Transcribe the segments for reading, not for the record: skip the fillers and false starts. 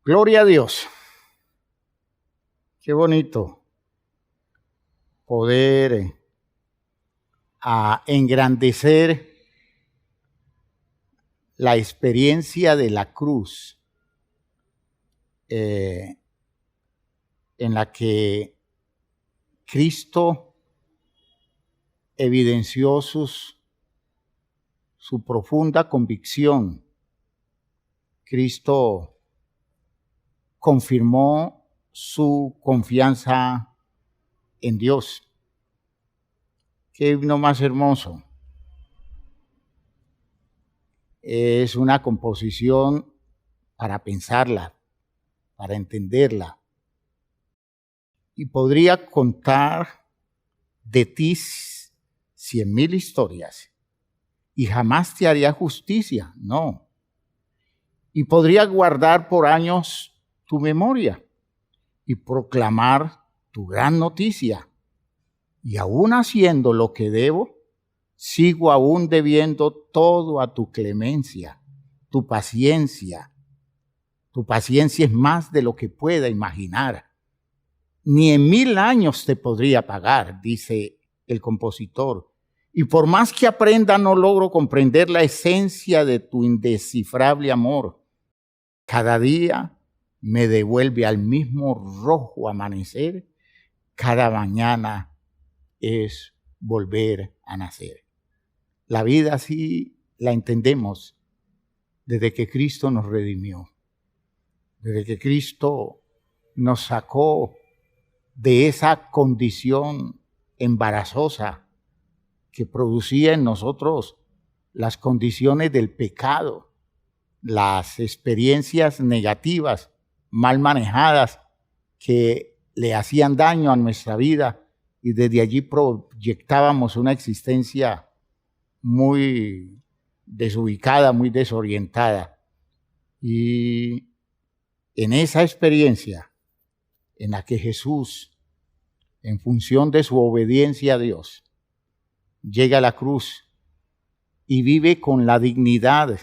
Gloria a Dios. Qué bonito poder engrandecer la experiencia de la cruz en la que Cristo evidenció su profunda convicción. Cristo confirmó su confianza en Dios. Qué himno más hermoso. Es una composición para pensarla, para entenderla. Y podría contar de ti 100,000 historias y jamás te haría justicia, no. Y podría guardar por años tu memoria y proclamar tu gran noticia. Y aún haciendo lo que debo, sigo aún debiendo todo a tu clemencia, tu paciencia. Tu paciencia es más de lo que pueda imaginar. Ni en 1000 años te podría pagar, dice el compositor. Y por más que aprenda, no logro comprender la esencia de tu indescifrable amor. Cada día me devuelve al mismo rojo amanecer. Cada mañana es volver a nacer. La vida así la entendemos desde que Cristo nos redimió, desde que Cristo nos sacó de esa condición embarazosa que producía en nosotros las condiciones del pecado, las experiencias negativas, mal manejadas, que le hacían daño a nuestra vida, y desde allí proyectábamos una existencia muy desubicada, muy desorientada. Y en esa experiencia en la que Jesús, en función de su obediencia a Dios, llega a la cruz y vive con la dignidad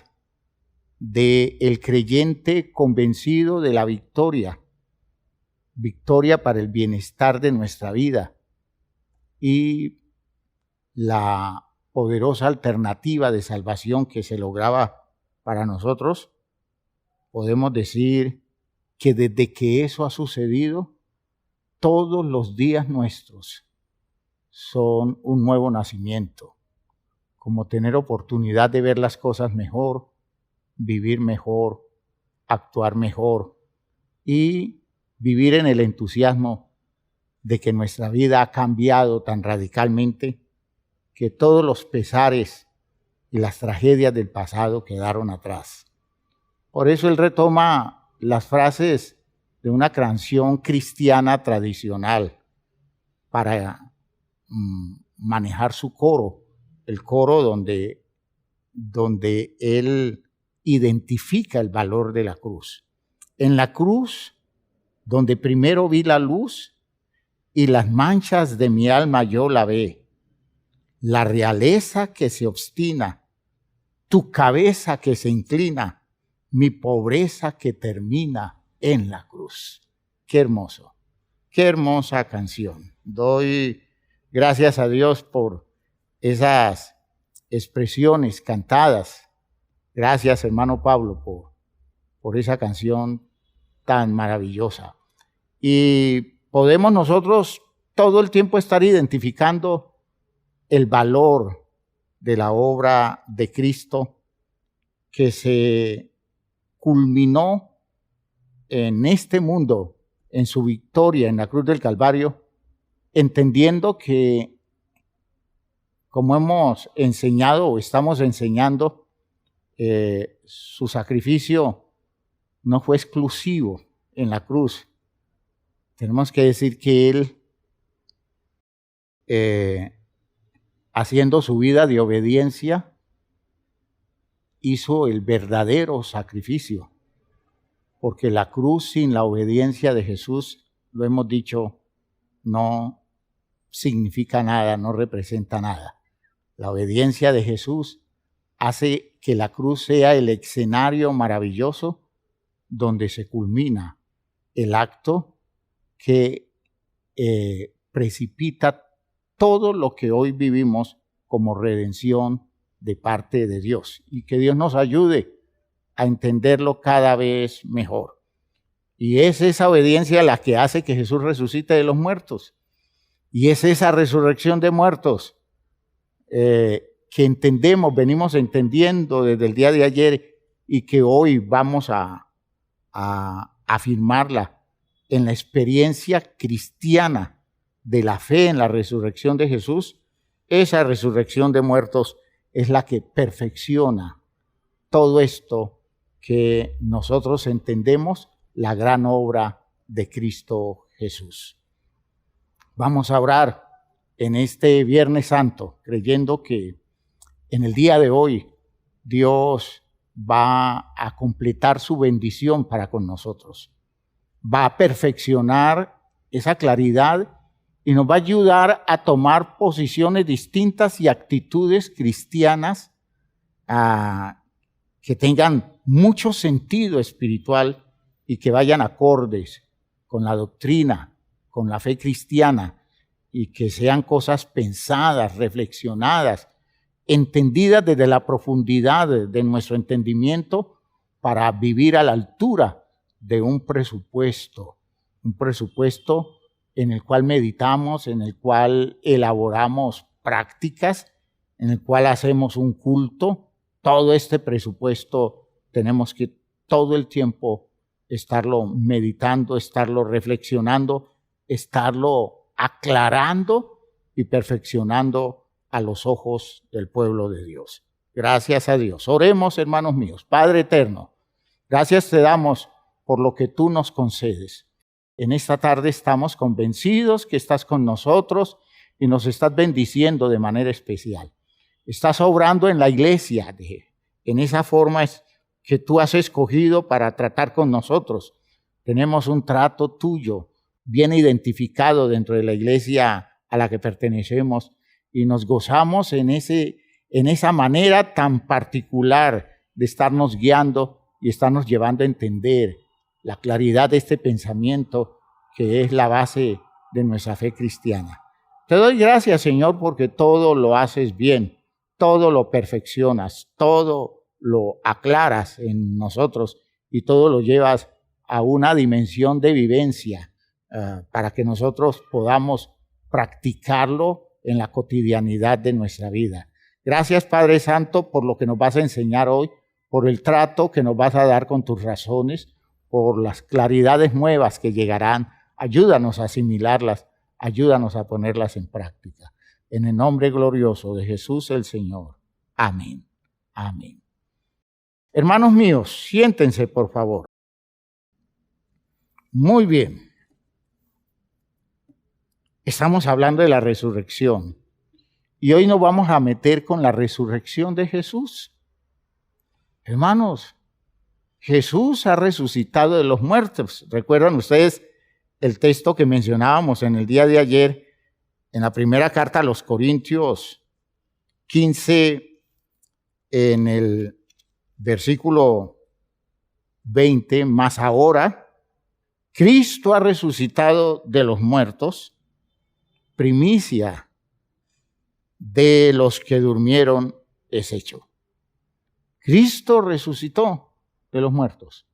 del creyente convencido de la victoria para el bienestar de nuestra vida y la poderosa alternativa de salvación que se lograba para nosotros. Podemos decir que desde que eso ha sucedido, todos los días nuestros son un nuevo nacimiento, como tener oportunidad de ver las cosas mejor, vivir mejor, actuar mejor y vivir en el entusiasmo de que nuestra vida ha cambiado tan radicalmente que todos los pesares y las tragedias del pasado quedaron atrás. Por eso él retoma las frases de una canción cristiana tradicional para manejar su coro, el coro donde él identifica el valor de la cruz. En la cruz, donde primero vi la luz y las manchas de mi alma yo lavé, la realeza que se obstina, tu cabeza que se inclina, mi pobreza que termina en la cruz. Qué hermoso, qué hermosa canción. Doy gracias a Dios por esas expresiones cantadas. Gracias, hermano Pablo, por esa canción tan maravillosa. Y podemos nosotros todo el tiempo estar identificando el valor de la obra de Cristo que se culminó en este mundo, en su victoria en la cruz del Calvario, entendiendo que, como hemos enseñado o estamos enseñando, su sacrificio no fue exclusivo en la cruz. Tenemos que decir que Él, haciendo su vida de obediencia, hizo el verdadero sacrificio, porque la cruz sin la obediencia de Jesús, lo hemos dicho, no significa nada, no representa nada. La obediencia de Jesús hace que la cruz sea el escenario maravilloso donde se culmina el acto que precipita todo lo que hoy vivimos como redención de parte de Dios. Y que Dios nos ayude a entenderlo cada vez mejor. Y es esa obediencia la que hace que Jesús resucite de los muertos. Y es esa resurrección de muertos que entendemos, venimos entendiendo desde el día de ayer y que hoy vamos a afirmarla en la experiencia cristiana de la fe en la resurrección de Jesús. Esa resurrección de muertos es la que perfecciona todo esto que nosotros entendemos, la gran obra de Cristo Jesús. Vamos a orar en este Viernes Santo, creyendo que en el día de hoy Dios va a completar su bendición para con nosotros. Va a perfeccionar esa claridad y nos va a ayudar a tomar posiciones distintas y actitudes cristianas que tengan mucho sentido espiritual y que vayan acordes con la doctrina, con la fe cristiana, y que sean cosas pensadas, reflexionadas, entendidas desde la profundidad de nuestro entendimiento para vivir a la altura de un presupuesto en el cual meditamos, en el cual elaboramos prácticas, en el cual hacemos un culto. Todo este presupuesto tenemos que todo el tiempo estarlo meditando, estarlo reflexionando, estarlo aclarando y perfeccionando a los ojos del pueblo de Dios. Gracias a Dios. Oremos, hermanos míos. Padre eterno, gracias te damos por lo que tú nos concedes. En esta tarde estamos convencidos que estás con nosotros y nos estás bendiciendo de manera especial. Estás obrando en la iglesia, en esa forma que tú has escogido para tratar con nosotros. Tenemos un trato tuyo bien identificado dentro de la iglesia a la que pertenecemos y nos gozamos en esa manera tan particular de estarnos guiando y estarnos llevando a entender la claridad de este pensamiento que es la base de nuestra fe cristiana. Te doy gracias, Señor, porque todo lo haces bien, todo lo perfeccionas, todo lo aclaras en nosotros y todo lo llevas a una dimensión de vivencia para que nosotros podamos practicarlo en la cotidianidad de nuestra vida. Gracias, Padre Santo, por lo que nos vas a enseñar hoy, por el trato que nos vas a dar con tus razones, por las claridades nuevas que llegarán. Ayúdanos a asimilarlas, ayúdanos a ponerlas en práctica. En el nombre glorioso de Jesús el Señor. Amén. Amén. Hermanos míos, siéntense, por favor. Muy bien. Estamos hablando de la resurrección. Y hoy nos vamos a meter con la resurrección de Jesús. Hermanos, Jesús ha resucitado de los muertos. ¿Recuerdan ustedes el texto que mencionábamos en el día de ayer, en la primera carta a los Corintios 15, en el versículo 20, más ahora, Cristo ha resucitado de los muertos, primicia de los que durmieron es hecho. Cristo resucitó de los muertos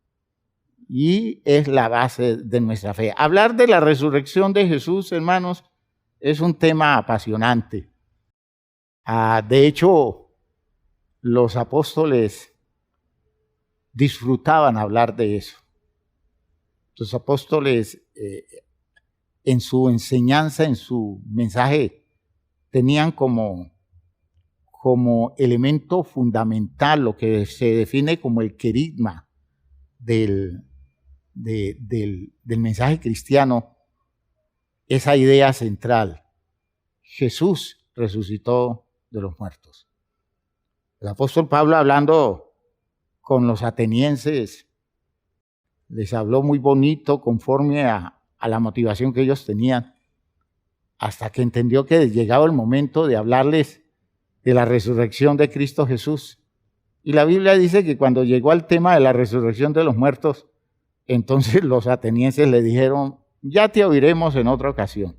y es la base de nuestra fe. Hablar de la resurrección de Jesús, hermanos, es un tema apasionante. De hecho, los apóstoles disfrutaban hablar de eso. Los apóstoles en su enseñanza, en su mensaje, tenían como elemento fundamental lo que se define como el querigma del mensaje cristiano, esa idea central. Jesús resucitó de los muertos. El apóstol Pablo, hablando con los atenienses, les habló muy bonito conforme a la motivación que ellos tenían, hasta que entendió que llegaba el momento de hablarles de la resurrección de Cristo Jesús. Y la Biblia dice que cuando llegó al tema de la resurrección de los muertos, Entonces los atenienses le dijeron, ya te oiremos en otra ocasión.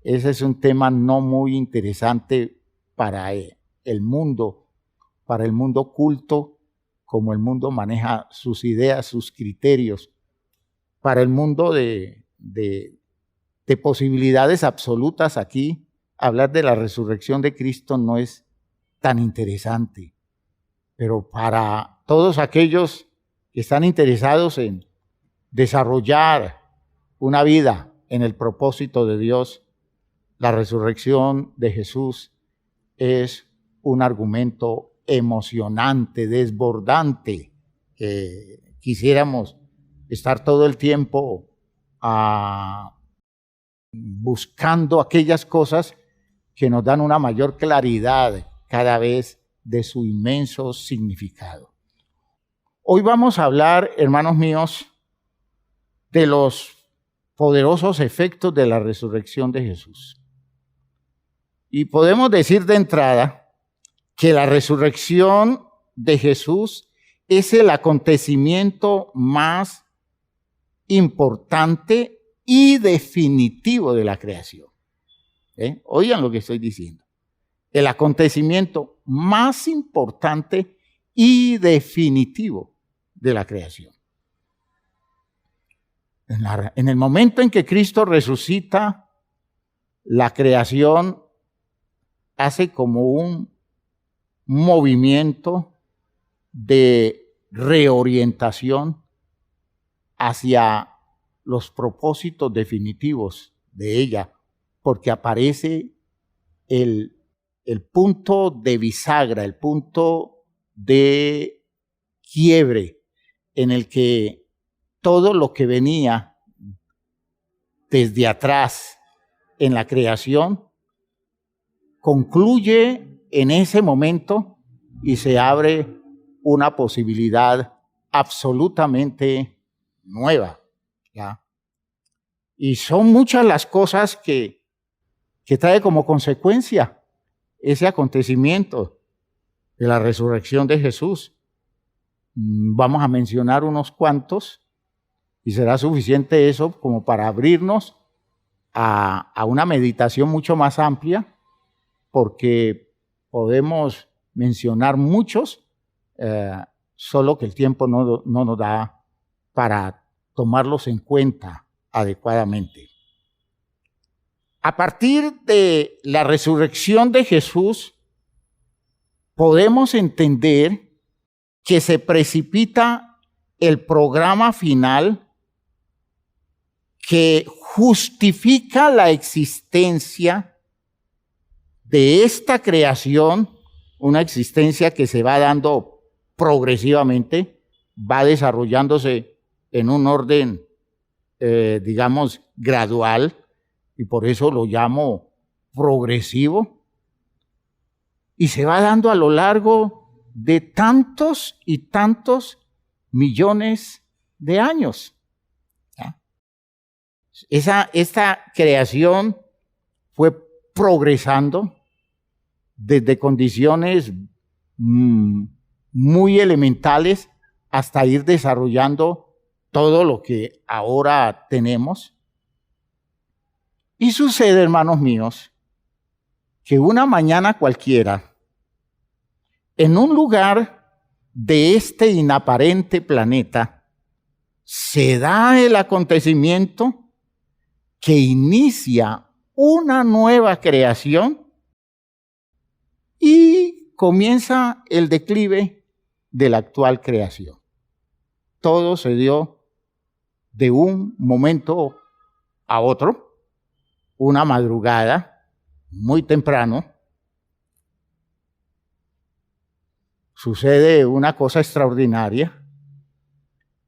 Ese es un tema no muy interesante para el mundo culto, como el mundo maneja sus ideas, sus criterios. Para el mundo de posibilidades absolutas aquí, hablar de la resurrección de Cristo no es tan interesante. Pero para todos aquellos que están interesados en desarrollar una vida en el propósito de Dios, la resurrección de Jesús es un argumento emocionante, desbordante. Quisiéramos estar todo el tiempo buscando aquellas cosas que nos dan una mayor claridad cada vez de su inmenso significado. Hoy vamos a hablar, hermanos míos, de los poderosos efectos de la resurrección de Jesús. Y podemos decir de entrada que la resurrección de Jesús es el acontecimiento más importante y definitivo de la creación. Oigan lo que estoy diciendo. El acontecimiento más importante y definitivo de la creación. En el momento en que Cristo resucita, la creación hace como un movimiento de reorientación hacia los propósitos definitivos de ella, porque aparece el punto de bisagra, el punto de quiebre en el que todo lo que venía desde atrás en la creación concluye en ese momento y se abre una posibilidad absolutamente nueva, ¿ya? Y son muchas las cosas que trae como consecuencia ese acontecimiento de la resurrección de Jesús. Vamos a mencionar unos cuantos y será suficiente eso como para abrirnos a una meditación mucho más amplia, porque podemos mencionar muchos, solo que el tiempo no nos da para tomarlos en cuenta adecuadamente. A partir de la resurrección de Jesús, podemos entender que se precipita el programa final que justifica la existencia de esta creación, una existencia que se va dando progresivamente, va desarrollándose en un orden, digamos, gradual, y por eso lo llamo progresivo, y se va dando a lo largo de tantos y tantos millones de años. Esta creación fue progresando desde condiciones muy elementales hasta ir desarrollando todo lo que ahora tenemos. Y sucede, hermanos míos, que una mañana cualquiera, en un lugar de este inaparente planeta, se da el acontecimiento que inicia una nueva creación y comienza el declive de la actual creación. Todo se dio de un momento a otro, una madrugada, muy temprano. Sucede una cosa extraordinaria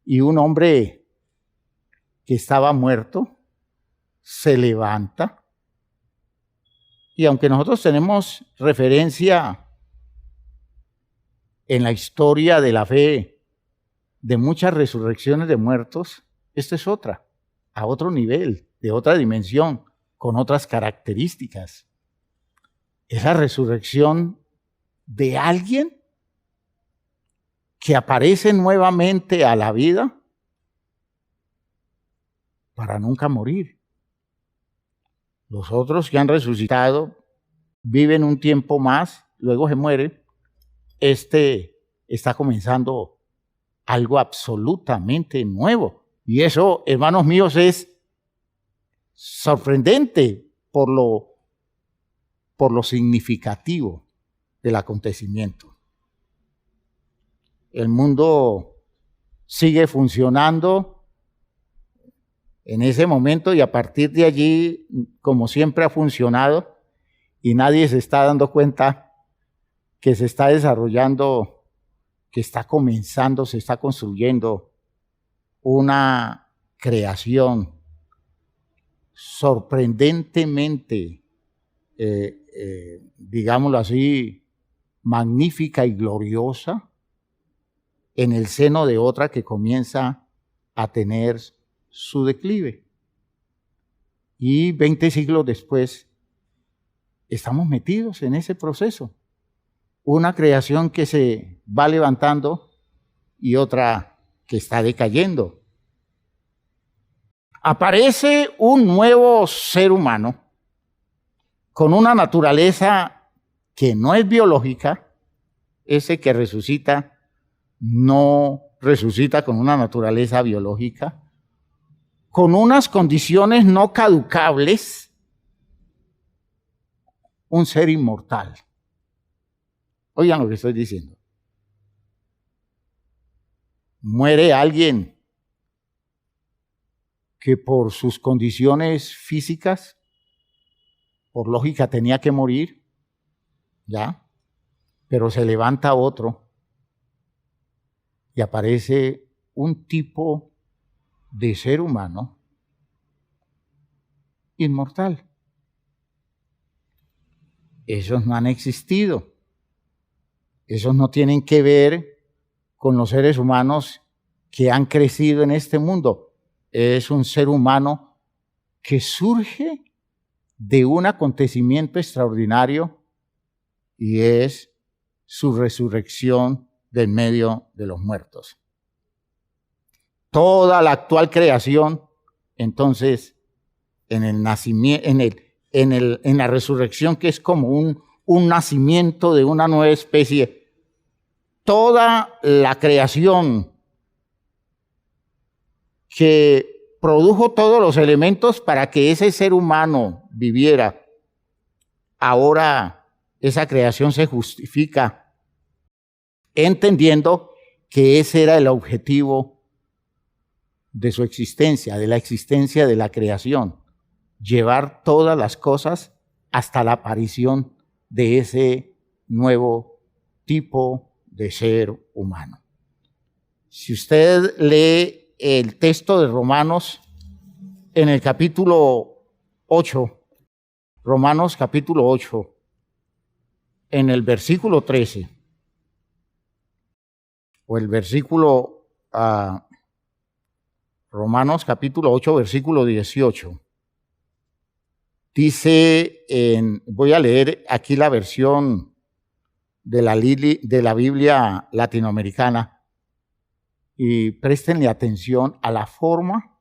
y un hombre que estaba muerto se levanta. Y aunque nosotros tenemos referencia en la historia de la fe de muchas resurrecciones de muertos, esta es otra, a otro nivel, de otra dimensión, con otras características. Es la resurrección de alguien que aparece nuevamente a la vida para nunca morir. Los otros que han resucitado viven un tiempo más, luego se mueren. Este está comenzando algo absolutamente nuevo. Y eso, hermanos míos, es sorprendente por lo significativo del acontecimiento. El mundo sigue funcionando en ese momento y a partir de allí, como siempre ha funcionado, y nadie se está dando cuenta que se está desarrollando, que está comenzando, se está construyendo una creación sorprendentemente, digámoslo así, magnífica y gloriosa en el seno de otra que comienza a tener su declive. Y 20 siglos después estamos metidos en ese proceso. Una creación que se va levantando y otra que está decayendo. Aparece un nuevo ser humano con una naturaleza que no es biológica. Ese que resucita no resucita con una naturaleza biológica, con unas condiciones no caducables, un ser inmortal. Oigan lo que estoy diciendo. Muere alguien que por sus condiciones físicas, por lógica, tenía que morir, ¿ya? Pero se levanta otro y aparece un tipo de ser humano inmortal. Esos no han existido. Esos no tienen que ver con los seres humanos que han crecido en este mundo. Es un ser humano que surge de un acontecimiento extraordinario y es su resurrección de en medio de los muertos. Toda la actual creación, entonces, en el nacimiento, en la resurrección, que es como un nacimiento de una nueva especie, toda la creación que produjo todos los elementos para que ese ser humano viviera, ahora esa creación se justifica entendiendo que ese era el objetivo de su existencia, de la existencia de la creación, llevar todas las cosas hasta la aparición de ese nuevo tipo de ser humano. Si usted lee el texto de Romanos en el capítulo 8, Romanos capítulo 8, en el versículo 13, o el versículo Romanos capítulo 8, versículo 18. Dice, voy a leer aquí la versión de la Biblia latinoamericana, y préstenle atención a la forma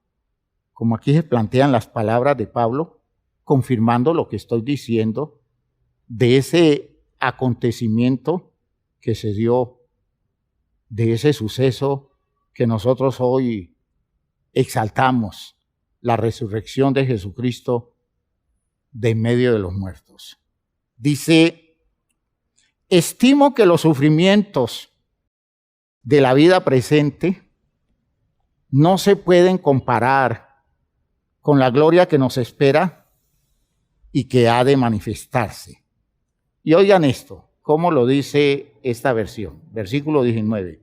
como aquí se plantean las palabras de Pablo, confirmando lo que estoy diciendo de ese acontecimiento que se dio, de ese suceso que nosotros hoy exaltamos, la resurrección de Jesucristo de en medio de los muertos. Dice, estimo que los sufrimientos de la vida presente no se pueden comparar con la gloria que nos espera y que ha de manifestarse. Y oigan esto, ¿cómo lo dice esta versión? Versículo 19.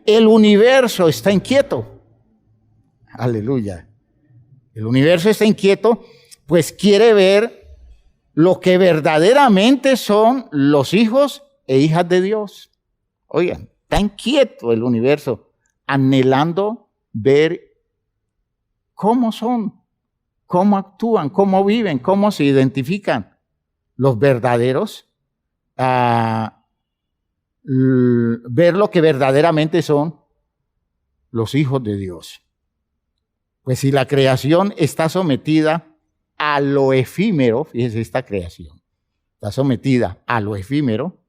El universo está inquieto. Aleluya. El universo está inquieto, pues quiere ver lo que verdaderamente son los hijos e hijas de Dios. Oigan, está inquieto el universo, anhelando ver cómo son, cómo actúan, cómo viven, cómo se identifican los verdaderos, ver lo que verdaderamente son los hijos de Dios. Pues si la creación está sometida a lo efímero, fíjese esta creación, está sometida a lo efímero,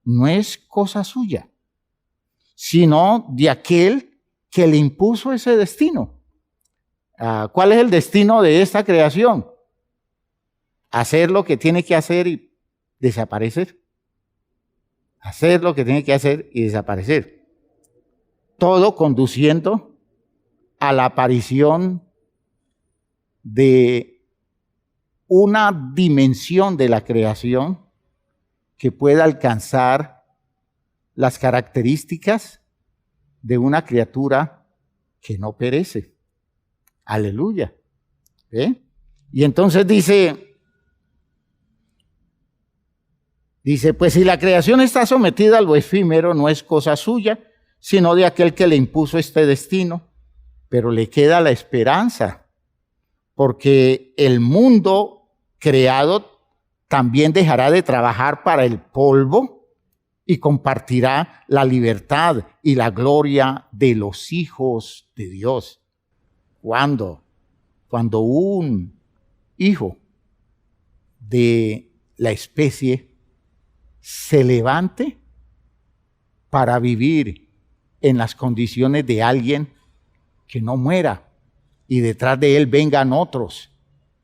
no es cosa suya, sino de aquel que le impuso ese destino. ¿Cuál es el destino de esta creación? Hacer lo que tiene que hacer y desaparecer. Hacer lo que tiene que hacer y desaparecer. Todo conduciendo a la aparición de una dimensión de la creación que pueda alcanzar las características de una criatura que no perece. Aleluya. Y entonces dice, pues si la creación está sometida a lo efímero, no es cosa suya, sino de aquel que le impuso este destino, pero le queda la esperanza, porque el mundo creado también dejará de trabajar para el polvo y compartirá la libertad y la gloria de los hijos de Dios. ¿Cuándo? Cuando un hijo de la especie se levante para vivir en las condiciones de alguien que no muera y detrás de él vengan otros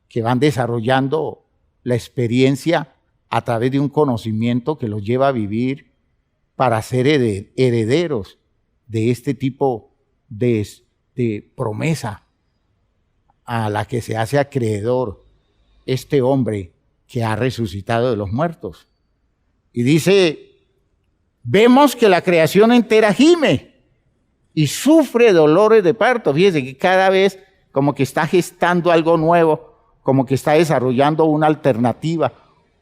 que van desarrollando la experiencia a través de un conocimiento que los lleva a vivir para ser herederos de este tipo de promesa a la que se hace acreedor este hombre que ha resucitado de los muertos. Y dice, vemos que la creación entera gime y sufre dolores de parto. Fíjense que cada vez como que está gestando algo nuevo, como que está desarrollando una alternativa,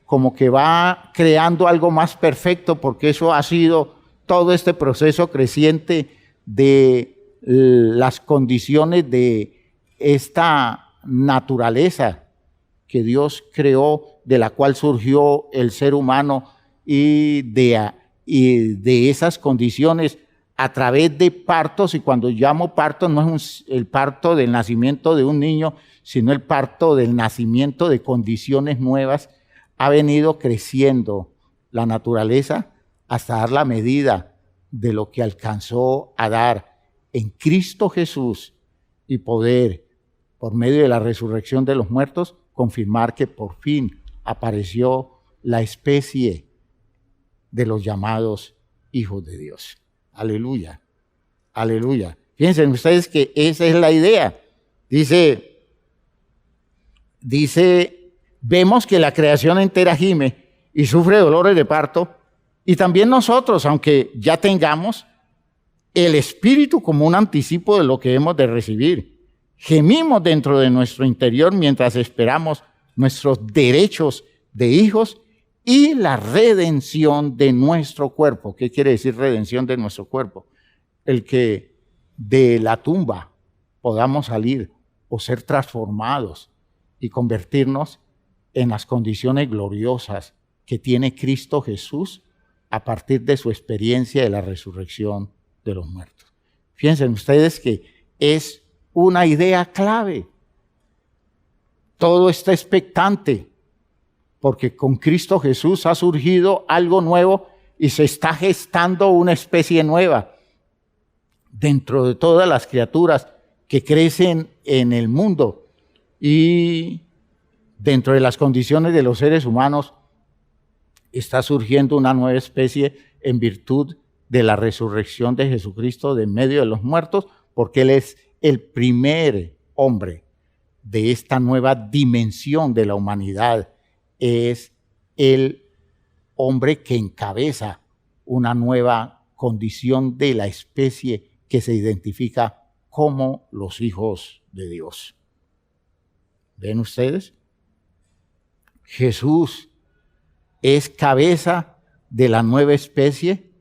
como que va creando algo más perfecto, porque eso ha sido todo este proceso creciente de las condiciones de esta naturaleza que Dios creó, de la cual surgió el ser humano, y de esas condiciones a través de partos. Y cuando llamo parto, no es el parto del nacimiento de un niño, sino el parto del nacimiento de condiciones nuevas. Ha venido creciendo la naturaleza hasta dar la medida de lo que alcanzó a dar en Cristo Jesús y poder, por medio de la resurrección de los muertos, confirmar que por fin apareció la especie de los llamados hijos de Dios. Aleluya, aleluya. Fíjense ustedes que esa es la idea. Dice, vemos que la creación entera gime y sufre dolores de parto, y también nosotros, aunque ya tengamos el Espíritu como un anticipo de lo que hemos de recibir, gemimos dentro de nuestro interior mientras esperamos nuestros derechos de hijos y la redención de nuestro cuerpo. ¿Qué quiere decir redención de nuestro cuerpo? El que de la tumba podamos salir o ser transformados y convertirnos en las condiciones gloriosas que tiene Cristo Jesús a partir de su experiencia de la resurrección de los muertos. Fíjense ustedes que es una idea clave. Todo está expectante, porque con Cristo Jesús ha surgido algo nuevo y se está gestando una especie nueva dentro de todas las criaturas que crecen en el mundo, y dentro de las condiciones de los seres humanos está surgiendo una nueva especie en virtud de la resurrección de Jesucristo de en medio de los muertos, porque Él es el primer hombre de esta nueva dimensión de la humanidad. Es el hombre que encabeza una nueva condición de la especie que se identifica como los hijos de Dios. ¿Ven ustedes? Jesús es cabeza de la nueva especie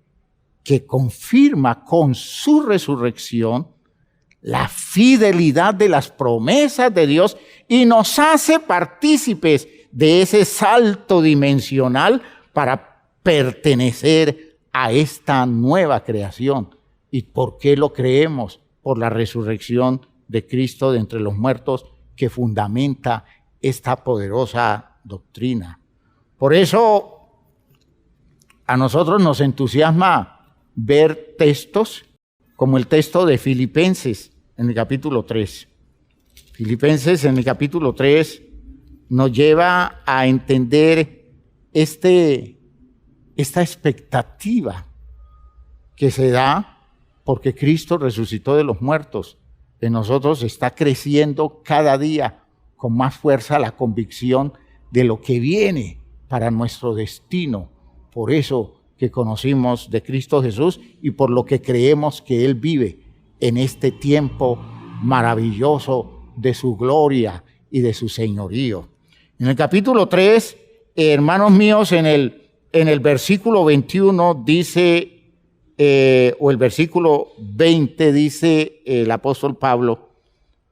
que confirma con su resurrección la fidelidad de las promesas de Dios y nos hace partícipes de ese salto dimensional para pertenecer a esta nueva creación. ¿Y por qué lo creemos? Por la resurrección de Cristo de entre los muertos que fundamenta esta poderosa doctrina. Por eso a nosotros nos entusiasma ver textos como el texto de Filipenses en el capítulo 3. Filipenses en el capítulo 3 nos lleva a entender esta expectativa que se da porque Cristo resucitó de los muertos. En nosotros está creciendo cada día con más fuerza la convicción de lo que viene para nuestro destino. Por eso que conocimos de Cristo Jesús y por lo que creemos que Él vive en este tiempo maravilloso de su gloria y de su señorío. En el capítulo 3, hermanos míos, en el versículo 21 dice, o el versículo 20 dice el apóstol Pablo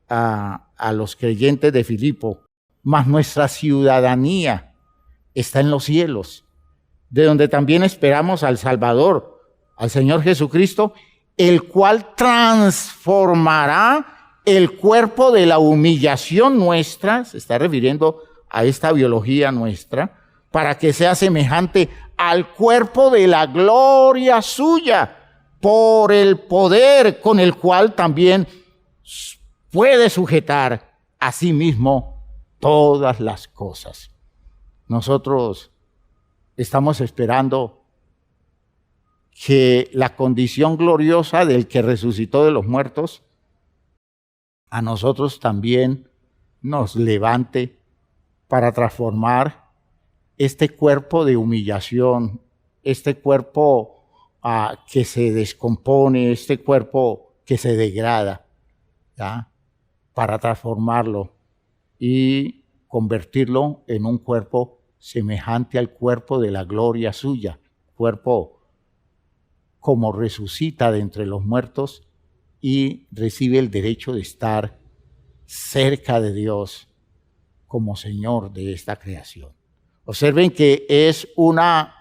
a los creyentes de Filipo: mas nuestra ciudadanía está en los cielos, de donde también esperamos al Salvador, al Señor Jesucristo, el cual transformará el cuerpo de la humillación nuestra, se está refiriendo a esta biología nuestra, para que sea semejante al cuerpo de la gloria suya, por el poder con el cual también puede sujetar a sí mismo todas las cosas. Nosotros estamos esperando que la condición gloriosa del que resucitó de los muertos a nosotros también nos levante para transformar este cuerpo de humillación, este cuerpo que se descompone, este cuerpo que se degrada, ¿ya? Para transformarlo y convertirlo en un cuerpo semejante al cuerpo de la gloria suya, cuerpo como resucita de entre los muertos y recibe el derecho de estar cerca de Dios como Señor de esta creación. Observen que es una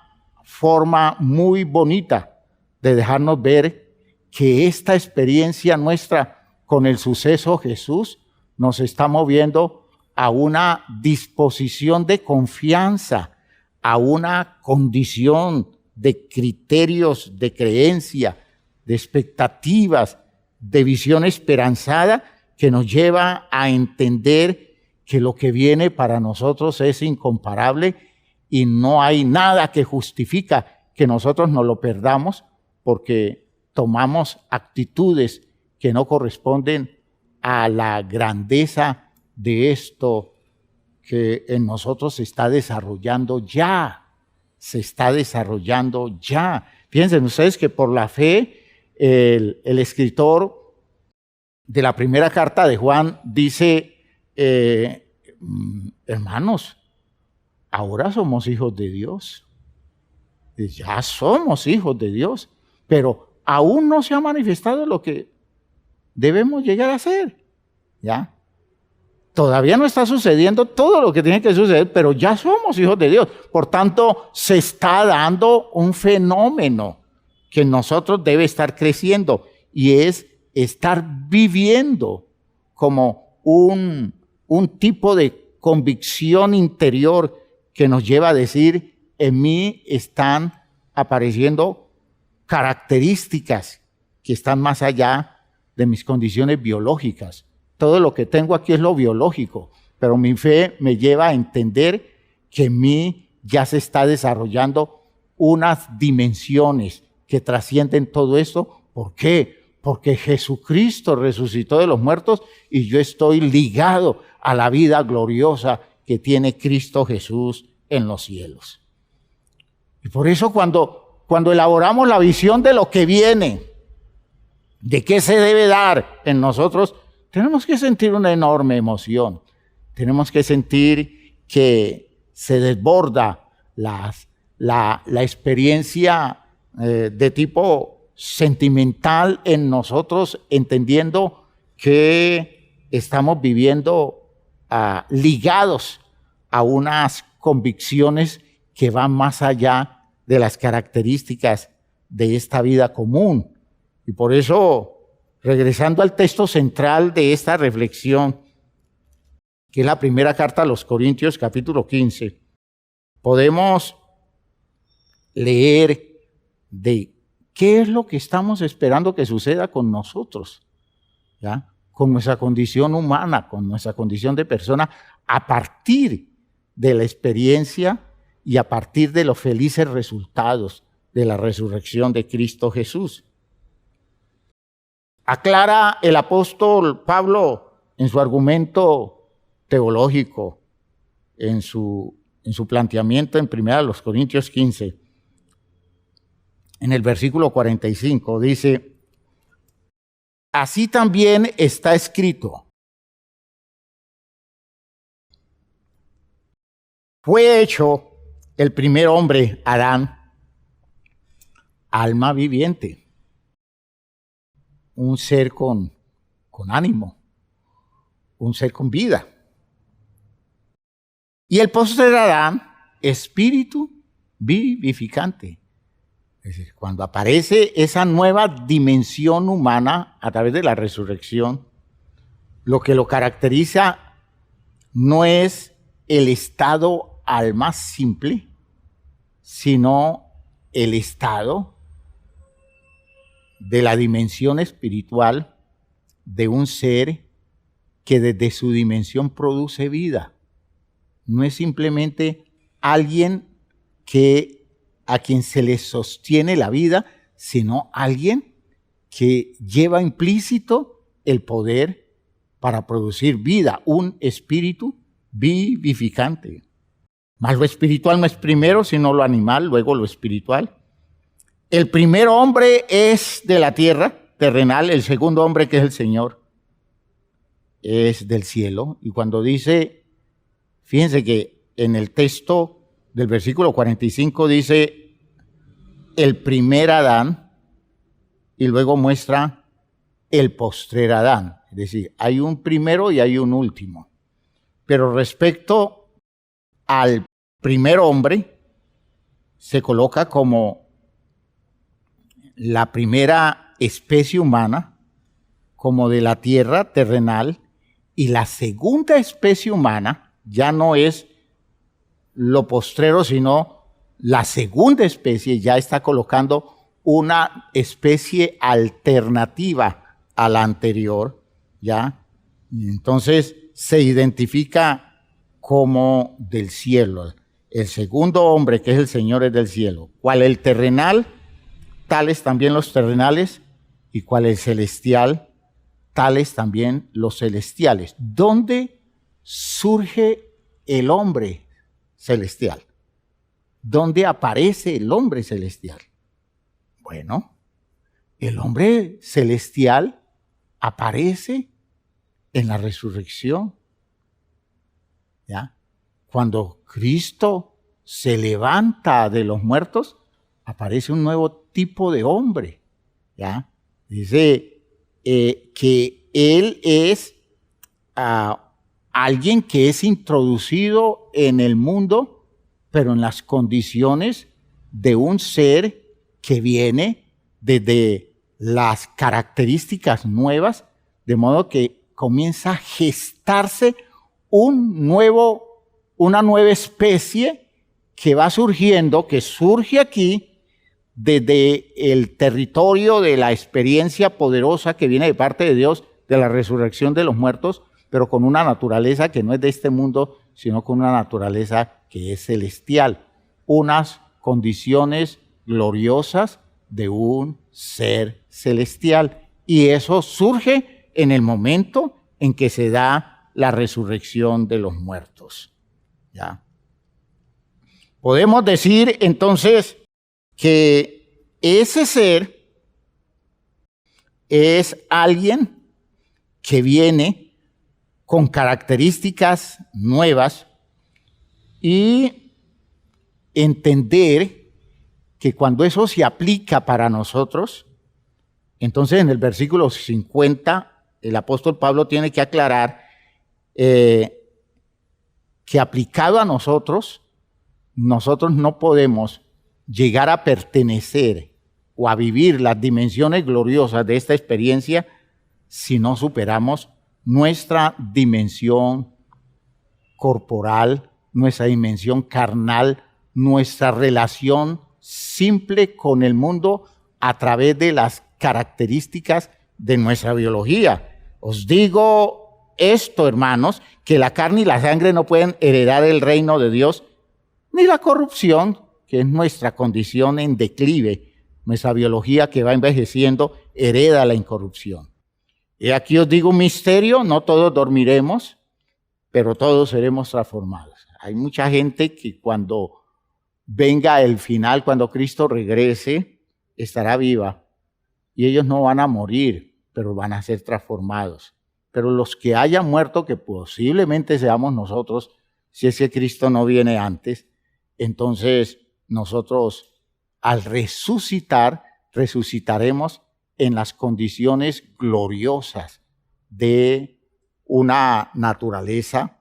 forma muy bonita de dejarnos ver que esta experiencia nuestra con el suceso Jesús nos está moviendo a una disposición de confianza, a una condición de criterios de creencia, de expectativas, de visión esperanzada que nos lleva a entender que lo que viene para nosotros es incomparable y no hay nada que justifica que nosotros nos lo perdamos porque tomamos actitudes que no corresponden a la grandeza de esto que en nosotros se está desarrollando ya. Se está desarrollando ya. Fíjense ustedes que por la fe el escritor de la primera carta de Juan dice, hermanos, ahora somos hijos de Dios. Ya somos hijos de Dios, pero aún no se ha manifestado lo que debemos llegar a ser. ¿Ya? Todavía no está sucediendo todo lo que tiene que suceder, pero ya somos hijos de Dios. Por tanto, se está dando un fenómeno que en nosotros debe estar creciendo y es estar viviendo como un tipo de convicción interior que nos lleva a decir, en mí están apareciendo características que están más allá de mis condiciones biológicas. Todo lo que tengo aquí es lo biológico, pero mi fe me lleva a entender que en mí ya se está desarrollando unas dimensiones que trascienden todo esto. ¿Por qué? Porque Jesucristo resucitó de los muertos y yo estoy ligado a la vida gloriosa que tiene Cristo Jesús en los cielos. Y por eso cuando elaboramos la visión de lo que viene, de qué se debe dar en nosotros, tenemos que sentir una enorme emoción. Tenemos que sentir que se desborda la experiencia de tipo sentimental en nosotros, entendiendo que estamos viviendo ligados a unas convicciones que van más allá de las características de esta vida común. Y por eso regresando al texto central de esta reflexión, que es la primera carta a los Corintios, capítulo 15, podemos leer de qué es lo que estamos esperando que suceda con nosotros, ¿ya? Con nuestra condición humana, con nuestra condición de persona, a partir de la experiencia y a partir de los felices resultados de la resurrección de Cristo Jesús. Aclara el apóstol Pablo en su argumento teológico, en su planteamiento en 1 Corintios 15, en el versículo 45, dice: así también está escrito: fue hecho el primer hombre, Adán, alma viviente, un ser con ánimo, un ser con vida. Y el postrer Adán, espíritu vivificante. Es decir, cuando aparece esa nueva dimensión humana a través de la resurrección, lo que lo caracteriza no es el estado al más simple, sino el estado de la dimensión espiritual de un ser que desde su dimensión produce vida. No es simplemente alguien a quien se le sostiene la vida, sino alguien que lleva implícito el poder para producir vida, un espíritu vivificante. Mas lo espiritual no es primero, sino lo animal, luego lo espiritual. El primer hombre es de la tierra terrenal, el segundo hombre, que es el Señor, es del cielo. Y cuando dice, fíjense que en el texto del versículo 45 dice el primer Adán y luego muestra el postrer Adán. Es decir, hay un primero y hay un último. Pero respecto al primer hombre, se coloca como la primera especie humana, como de la tierra terrenal, y la segunda especie humana ya no es lo postrero, sino la segunda especie ya está colocando una especie alternativa a la anterior, ¿ya? Entonces se identifica como del cielo. El segundo hombre, que es el Señor, es del cielo. Cual el terrenal, tales también los terrenales, y cual el celestial, tales también los celestiales. ¿Dónde surge el hombre celestial? ¿Dónde aparece el hombre celestial? Bueno, el hombre celestial aparece en la resurrección, ¿ya? Cuando Cristo se levanta de los muertos, aparece un nuevo tipo de hombre, ¿ya? Dice que Él es alguien que es introducido en el mundo, pero en las condiciones de un ser que viene desde las características nuevas, de modo que comienza a gestarse una nueva especie que va surgiendo, que surge aquí desde el territorio de la experiencia poderosa que viene de parte de Dios, de la resurrección de los muertos, pero con una naturaleza que no es de este mundo, sino con una naturaleza que es celestial, unas condiciones gloriosas de un ser celestial. Y eso surge en el momento en que se da la resurrección de los muertos. ¿Ya? Podemos decir entonces que ese ser es alguien que viene con características nuevas y entender que cuando eso se aplica para nosotros, entonces en el versículo 50 el apóstol Pablo tiene que aclarar que aplicado a nosotros no podemos llegar a pertenecer o a vivir las dimensiones gloriosas de esta experiencia si no superamos nuestra dimensión corporal, nuestra dimensión carnal, nuestra relación simple con el mundo a través de las características de nuestra biología. Os digo esto, hermanos, que la carne y la sangre no pueden heredar el reino de Dios, ni la corrupción, que es nuestra condición en declive. Nuestra biología que va envejeciendo hereda la incorrupción. Y aquí os digo un misterio, no todos dormiremos, pero todos seremos transformados. Hay mucha gente que cuando venga el final, cuando Cristo regrese, estará viva. Y ellos no van a morir, pero van a ser transformados. Pero los que hayan muerto, que posiblemente seamos nosotros, si es que Cristo no viene antes, entonces nosotros al resucitar, resucitaremos en las condiciones gloriosas de una naturaleza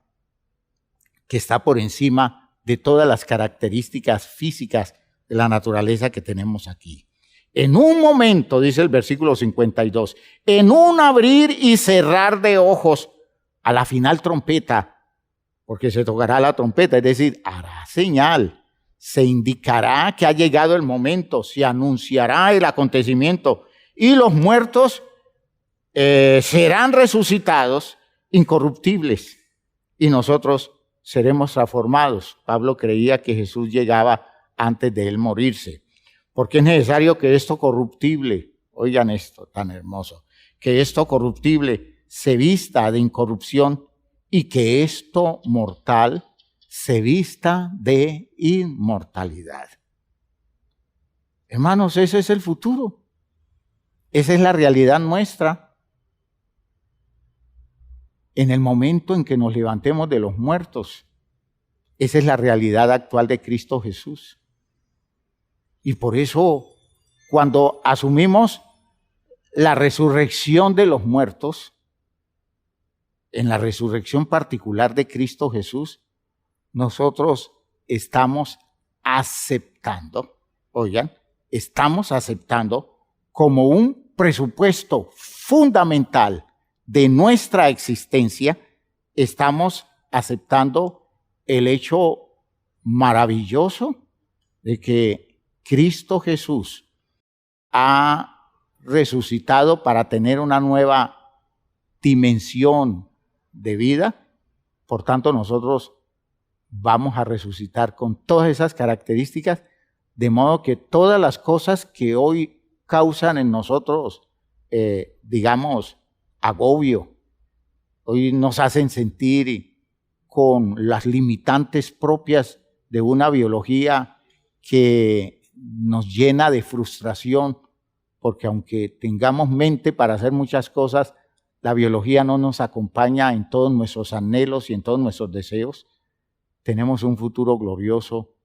que está por encima de todas las características físicas de la naturaleza que tenemos aquí. En un momento, dice el versículo 52, en un abrir y cerrar de ojos, a la final trompeta, porque se tocará la trompeta, es decir, hará señal, se indicará que ha llegado el momento, se anunciará el acontecimiento y los muertos serán resucitados incorruptibles y nosotros seremos transformados. Pablo creía que Jesús llegaba antes de él morirse, porque es necesario que esto corruptible, oigan esto tan hermoso, que esto corruptible se vista de incorrupción y que esto mortal se vista de inmortalidad. Hermanos, ese es el futuro. Esa es la realidad nuestra. En el momento en que nos levantemos de los muertos, esa es la realidad actual de Cristo Jesús. Y por eso, cuando asumimos la resurrección de los muertos, en la resurrección particular de Cristo Jesús, nosotros estamos aceptando, oigan, estamos aceptando como un presupuesto fundamental de nuestra existencia, estamos aceptando el hecho maravilloso de que Cristo Jesús ha resucitado para tener una nueva dimensión de vida. Por tanto, nosotros vamos a resucitar con todas esas características, de modo que todas las cosas que hoy causan en nosotros, digamos, agobio, hoy nos hacen sentir con las limitantes propias de una biología que nos llena de frustración, porque aunque tengamos mente para hacer muchas cosas, la biología no nos acompaña en todos nuestros anhelos y en todos nuestros deseos. Tenemos un futuro glorioso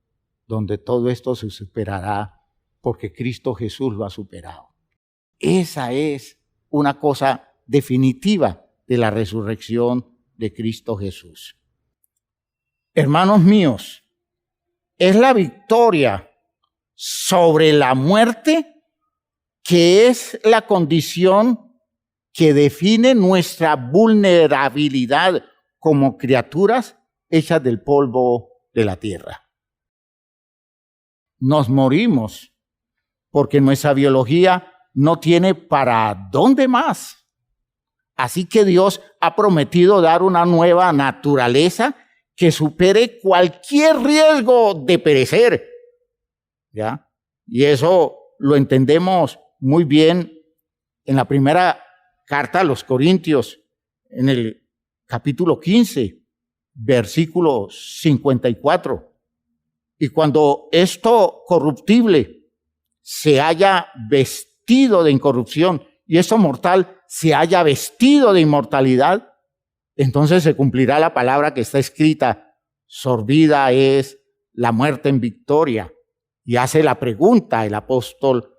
donde todo esto se superará porque Cristo Jesús lo ha superado. Esa es una cosa definitiva de la resurrección de Cristo Jesús. Hermanos míos, es la victoria sobre la muerte que es la condición que define nuestra vulnerabilidad como criaturas hechas del polvo de la tierra. Nos morimos porque nuestra biología no tiene para dónde más. Así que Dios ha prometido dar una nueva naturaleza que supere cualquier riesgo de perecer. ¿Ya? Y eso lo entendemos muy bien en la primera carta a los Corintios, en el capítulo 15, versículo 54. Y cuando esto corruptible se haya vestido de incorrupción y esto mortal se haya vestido de inmortalidad, entonces se cumplirá la palabra que está escrita: sorbida es la muerte en victoria. Y hace la pregunta el apóstol,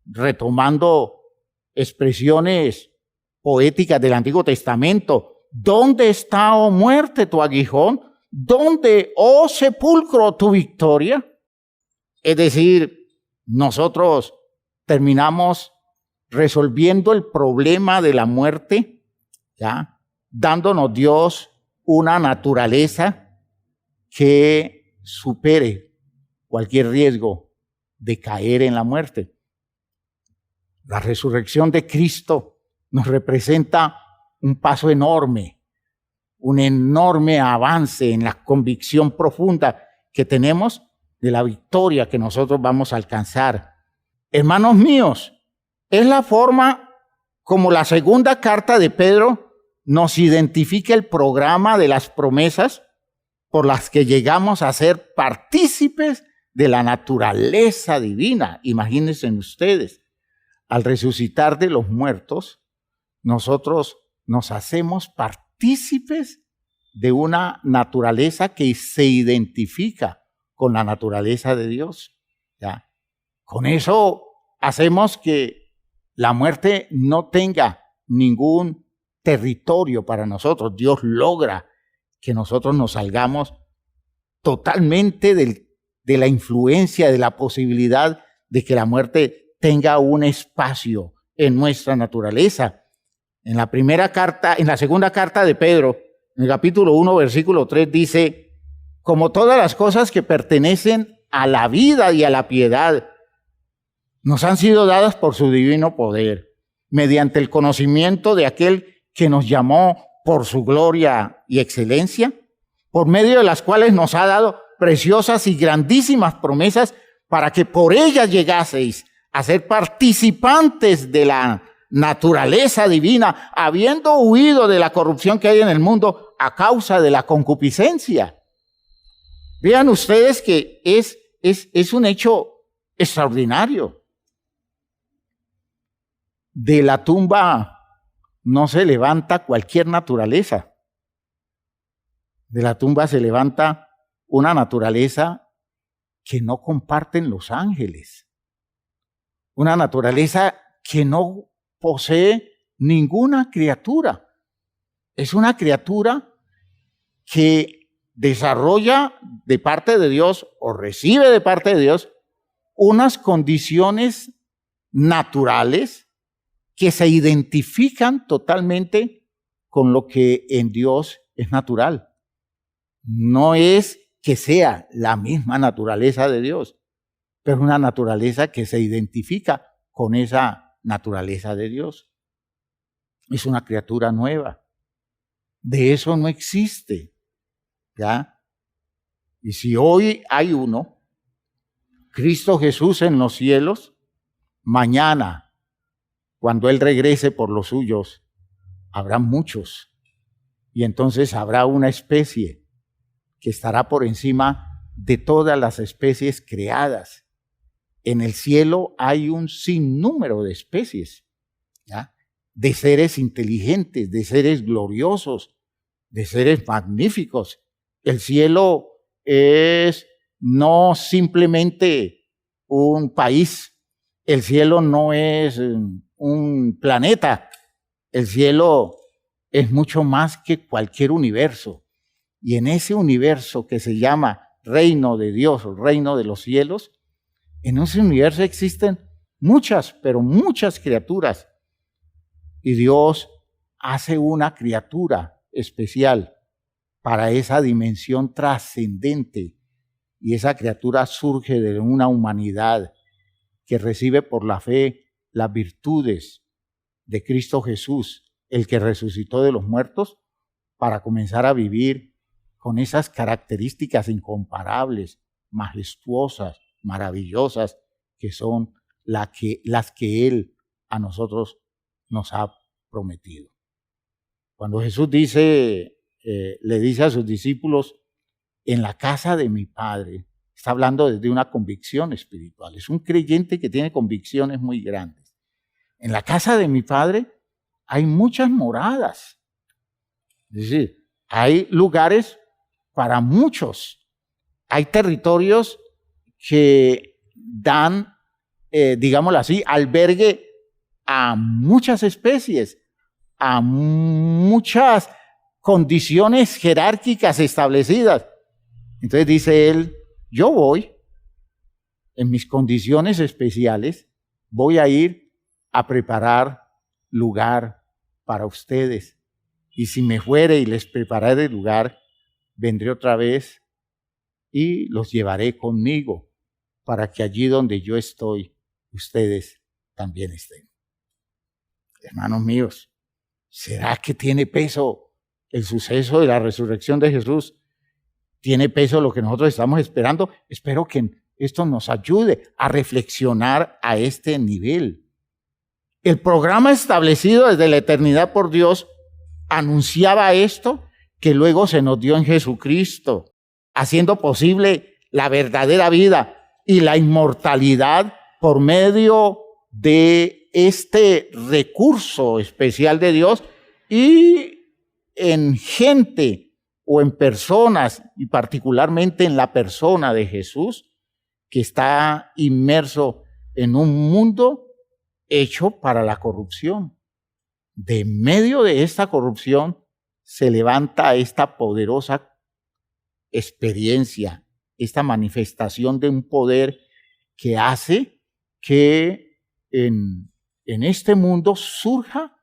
retomando expresiones poéticas del Antiguo Testamento: ¿dónde está, oh muerte, tu aguijón? ¿Dónde, oh sepulcro, tu victoria? Es decir, nosotros terminamos resolviendo el problema de la muerte, ¿ya? Dándonos Dios una naturaleza que supere cualquier riesgo de caer en la muerte. La resurrección de Cristo nos representa un paso enorme, un enorme avance en la convicción profunda que tenemos de la victoria que nosotros vamos a alcanzar. Hermanos míos, es la forma como la segunda carta de Pedro nos identifica el programa de las promesas por las que llegamos a ser partícipes de la naturaleza divina. Imagínense ustedes, al resucitar de los muertos, nosotros nos hacemos partícipes de una naturaleza que se identifica con la naturaleza de Dios. ¿Ya? Con eso hacemos que la muerte no tenga ningún territorio para nosotros. Dios logra que nosotros nos salgamos totalmente de la influencia, de la posibilidad de que la muerte tenga un espacio en nuestra naturaleza. En la segunda carta de Pedro, en el capítulo 1, versículo 3, dice: como todas las cosas que pertenecen a la vida y a la piedad, nos han sido dadas por su divino poder, mediante el conocimiento de aquel que nos llamó por su gloria y excelencia, por medio de las cuales nos ha dado preciosas y grandísimas promesas para que por ellas llegaseis a ser participantes de la naturaleza divina, habiendo huido de la corrupción que hay en el mundo a causa de la concupiscencia. Vean ustedes que es un hecho extraordinario. De la tumba no se levanta cualquier naturaleza. De la tumba se levanta una naturaleza que no comparten los ángeles. Una naturaleza que no posee ninguna criatura. Es una criatura que desarrolla de parte de Dios o recibe de parte de Dios unas condiciones naturales que se identifican totalmente con lo que en Dios es natural. No es que sea la misma naturaleza de Dios, pero es una naturaleza que se identifica con esa naturaleza de Dios. Es una criatura nueva. De eso no existe, ¿ya? Y si hoy hay uno, Cristo Jesús en los cielos, mañana, cuando Él regrese por los suyos, habrá muchos. Y entonces habrá una especie que estará por encima de todas las especies creadas. En el cielo hay un sinnúmero de especies, ¿ya? De seres inteligentes, de seres gloriosos, de seres magníficos. El cielo es no simplemente un país, el cielo no es un planeta, el cielo es mucho más que cualquier universo. Y en ese universo que se llama reino de Dios, o reino de los cielos, en ese universo existen muchas, pero muchas criaturas. Y Dios hace una criatura especial para esa dimensión trascendente. Y esa criatura surge de una humanidad que recibe por la fe las virtudes de Cristo Jesús, el que resucitó de los muertos, para comenzar a vivir con esas características incomparables, majestuosas, maravillosas, que son las que Él a nosotros nos ha prometido. Cuando Jesús le dice a sus discípulos: en la casa de mi Padre, está hablando desde una convicción espiritual. Es un creyente que tiene convicciones muy grandes. En la casa de mi Padre hay muchas moradas. Es decir, hay lugares para muchos. Hay territorios que dan, digámoslo así, albergue a muchas especies, a muchas condiciones jerárquicas establecidas. Entonces dice él: yo voy, en mis condiciones especiales, voy a ir a preparar lugar para ustedes. Y si me fuere y les prepararé lugar, vendré otra vez y los llevaré conmigo, para que allí donde yo estoy, ustedes también estén. Hermanos míos, ¿será que tiene peso el suceso de la resurrección de Jesús? ¿Tiene peso lo que nosotros estamos esperando? Espero que esto nos ayude a reflexionar a este nivel. El programa establecido desde la eternidad por Dios anunciaba esto que luego se nos dio en Jesucristo, haciendo posible la verdadera vida y la inmortalidad por medio de este recurso especial de Dios y en gente o en personas, y particularmente en la persona de Jesús, que está inmerso en un mundo hecho para la corrupción. De medio de esta corrupción se levanta esta poderosa experiencia, esta manifestación de un poder que hace que en este mundo surja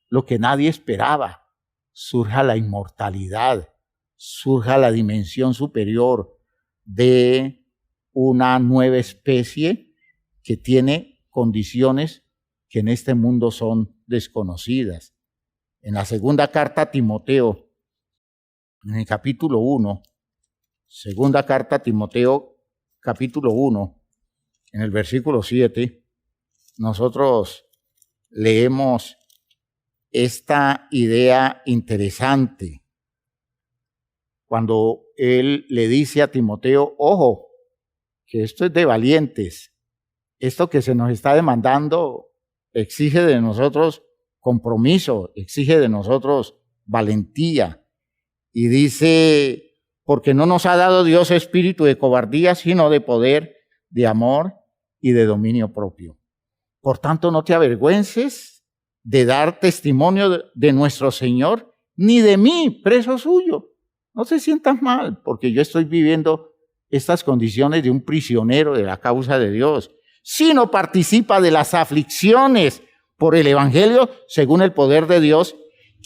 lo que nadie esperaba, surja la inmortalidad, surja la dimensión superior de una nueva especie que tiene condiciones que en este mundo son desconocidas. En la segunda carta a Timoteo, en el capítulo 1, segunda carta a Timoteo, capítulo 1, en el versículo 7, nosotros leemos esta idea interesante. Cuando él le dice a Timoteo, ojo, que esto es de valientes, esto que se nos está demandando exige de nosotros compromiso, exige de nosotros valentía. Y dice, porque no nos ha dado Dios espíritu de cobardía, sino de poder, de amor y de dominio propio. Por tanto, no te avergüences de dar testimonio de nuestro Señor, ni de mí, preso suyo. No te sientas mal, porque yo estoy viviendo estas condiciones de un prisionero de la causa de Dios, sino participa de las aflicciones por el Evangelio según el poder de Dios,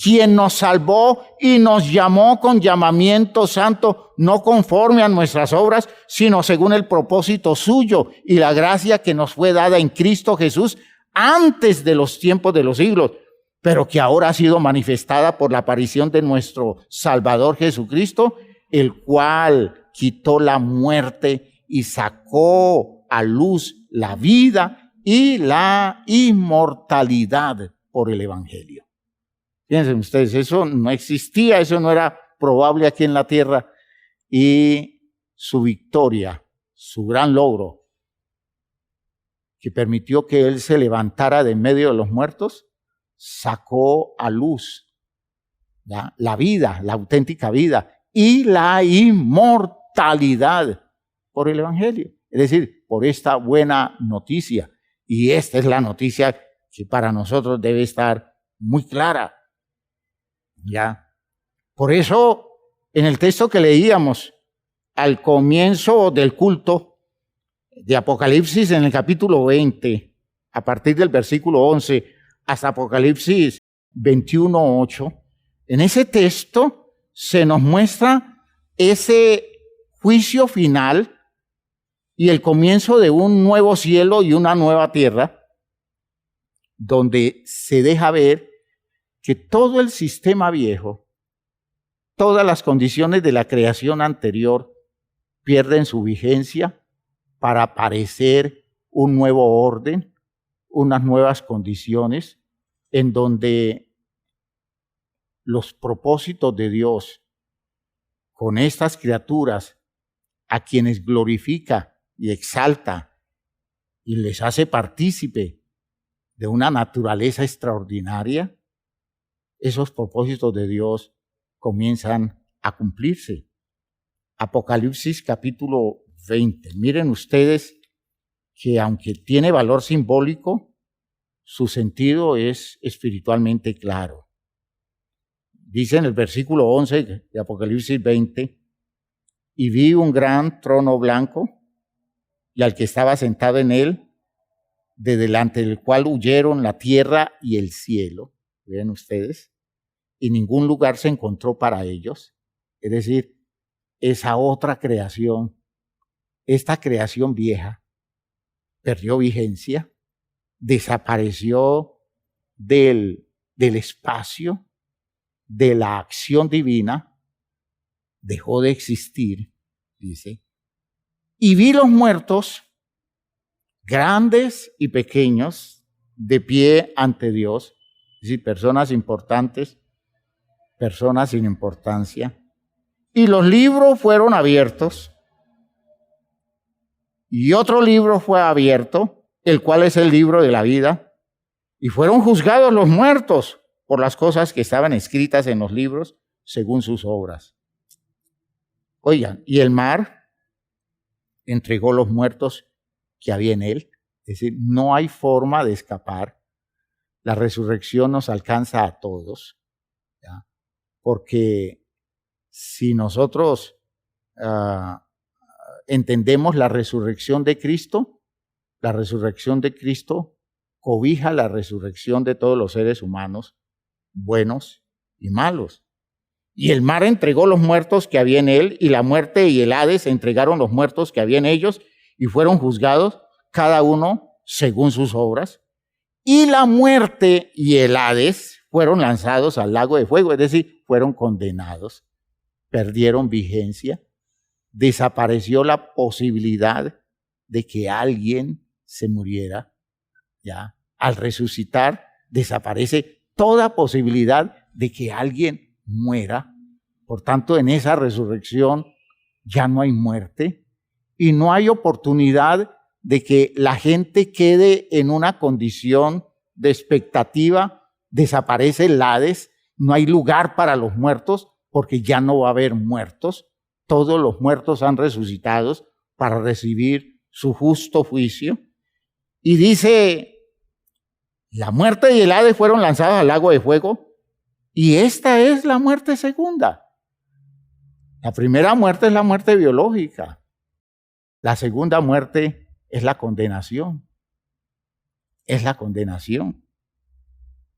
quien nos salvó y nos llamó con llamamiento santo, no conforme a nuestras obras, sino según el propósito suyo y la gracia que nos fue dada en Cristo Jesús antes de los tiempos de los siglos, pero que ahora ha sido manifestada por la aparición de nuestro Salvador Jesucristo, el cual quitó la muerte y sacó a luz la vida y la inmortalidad por el Evangelio. Fíjense ustedes, eso no existía, eso no era probable aquí en la tierra, y su victoria, su gran logro, que permitió que él se levantara de en medio de los muertos, sacó a luz, ¿ya?, la vida, la auténtica vida y la inmortalidad por el Evangelio. Es decir, por esta buena noticia. Y esta es la noticia que para nosotros debe estar muy clara. ¿Ya? Por eso, en el texto que leíamos al comienzo del culto de Apocalipsis, en el capítulo 20, a partir del versículo 11 hasta Apocalipsis 21:8, en ese texto se nos muestra ese juicio final y el comienzo de un nuevo cielo y una nueva tierra, donde se deja ver que todo el sistema viejo, todas las condiciones de la creación anterior pierden su vigencia para aparecer un nuevo orden, unas nuevas condiciones en donde los propósitos de Dios con estas criaturas a quienes glorifica y exalta y les hace partícipe de una naturaleza extraordinaria, esos propósitos de Dios comienzan a cumplirse. Apocalipsis capítulo 20. Miren ustedes que aunque tiene valor simbólico, su sentido es espiritualmente claro. Dice en el versículo 11 de Apocalipsis 20, y vi un gran trono blanco y al que estaba sentado en él, de delante del cual huyeron la tierra y el cielo. Vean ustedes, y ningún lugar se encontró para ellos. Es decir, esa otra creación, esta creación vieja, perdió vigencia, desapareció del espacio, de la acción divina, dejó de existir, dice. Y vi los muertos, grandes y pequeños, de pie ante Dios, es decir, personas importantes, personas sin importancia. Y los libros fueron abiertos, y otro libro fue abierto, el cual es el libro de la vida, y fueron juzgados los muertos por las cosas que estaban escritas en los libros según sus obras. Oigan, y el mar entregó los muertos que había en él. Es decir, no hay forma de escapar. La resurrección nos alcanza a todos, ¿ya? Porque si nosotros entendemos la resurrección de Cristo cobija la resurrección de todos los seres humanos, buenos y malos. Y el mar entregó los muertos que había en él, y la muerte y el Hades entregaron los muertos que había en ellos, y fueron juzgados cada uno según sus obras. Y la muerte y el Hades fueron lanzados al lago de fuego, es decir, fueron condenados, perdieron vigencia, desapareció la posibilidad de que alguien se muriera. Ya, al resucitar desaparece toda posibilidad de que alguien muera. Por tanto, en esa resurrección ya no hay muerte y no hay oportunidad de que la gente quede en una condición de expectativa. Desaparece el Hades, no hay lugar para los muertos porque ya no va a haber muertos. Todos los muertos han resucitado para recibir su justo juicio. Y dice, la muerte y el Hades fueron lanzados al lago de fuego, y esta es la muerte segunda. La primera muerte es la muerte biológica. La segunda muerte es la condenación. Es la condenación.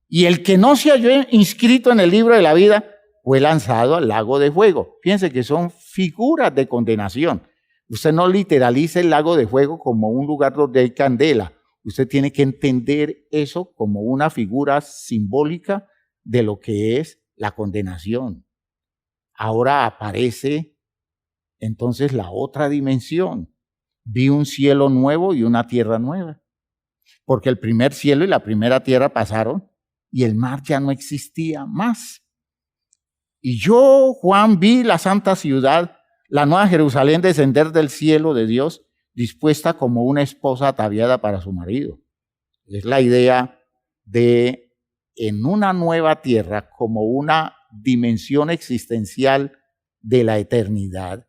Y el que no se halló inscrito en el libro de la vida fue lanzado al lago de fuego. Fíjense que son figuras de condenación. Usted no literalice el lago de fuego como un lugar donde hay candela. Usted tiene que entender eso como una figura simbólica de lo que es la condenación. Ahora aparece entonces la otra dimensión. Vi un cielo nuevo y una tierra nueva. Porque el primer cielo y la primera tierra pasaron y el mar ya no existía más. Y yo, Juan, vi la santa ciudad, la nueva Jerusalén, descender del cielo de Dios, dispuesta como una esposa ataviada para su marido. Es la idea de, en una nueva tierra, como una dimensión existencial de la eternidad,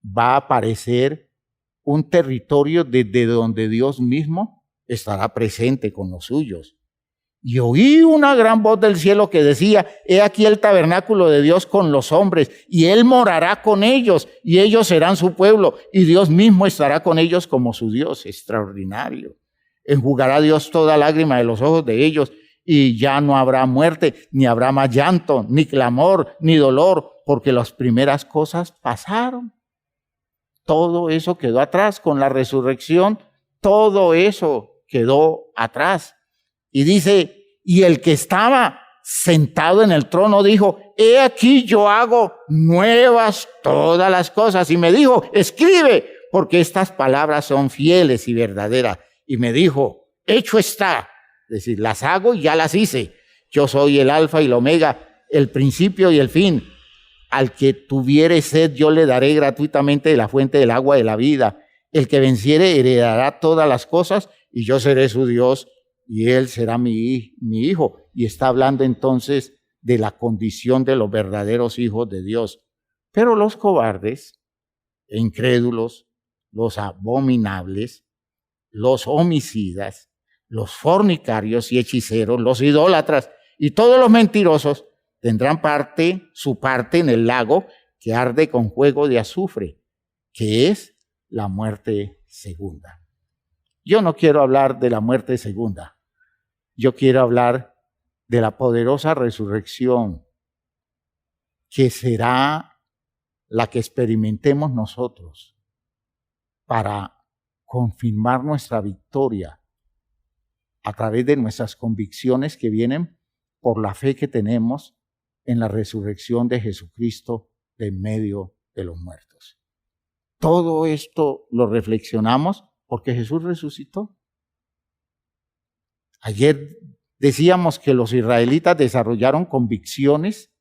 va a aparecer un territorio desde donde Dios mismo estará presente con los suyos. Y oí una gran voz del cielo que decía, he aquí el tabernáculo de Dios con los hombres, y Él morará con ellos, y ellos serán su pueblo, y Dios mismo estará con ellos como su Dios. Extraordinario. Enjugará Dios toda lágrima de los ojos de ellos, y ya no habrá muerte, ni habrá más llanto, ni clamor, ni dolor, porque las primeras cosas pasaron. Todo eso quedó atrás. Con la resurrección, todo eso quedó atrás. Y dice, y el que estaba sentado en el trono dijo, he aquí yo hago nuevas todas las cosas. Y me dijo, escribe, porque estas palabras son fieles y verdaderas. Y me dijo, hecho está. Es decir, las hago y ya las hice. Yo soy el alfa y el omega, el principio y el fin. Al que tuviere sed, yo le daré gratuitamente de la fuente del agua de la vida. El que venciere heredará todas las cosas, y yo seré su Dios, y él será mi hijo. Y está hablando entonces de la condición de los verdaderos hijos de Dios. Pero los cobardes e incrédulos, los abominables, los homicidas, los fornicarios y hechiceros, los idólatras y todos los mentirosos tendrán su parte en el lago que arde con fuego de azufre, que es la muerte segunda. Yo no quiero hablar de la muerte segunda. Yo quiero hablar de la poderosa resurrección que será la que experimentemos nosotros para confirmar nuestra victoria a través de nuestras convicciones que vienen por la fe que tenemos en la resurrección de Jesucristo de en medio de los muertos. Todo esto lo reflexionamos porque Jesús resucitó. Ayer decíamos que los israelitas desarrollaron convicciones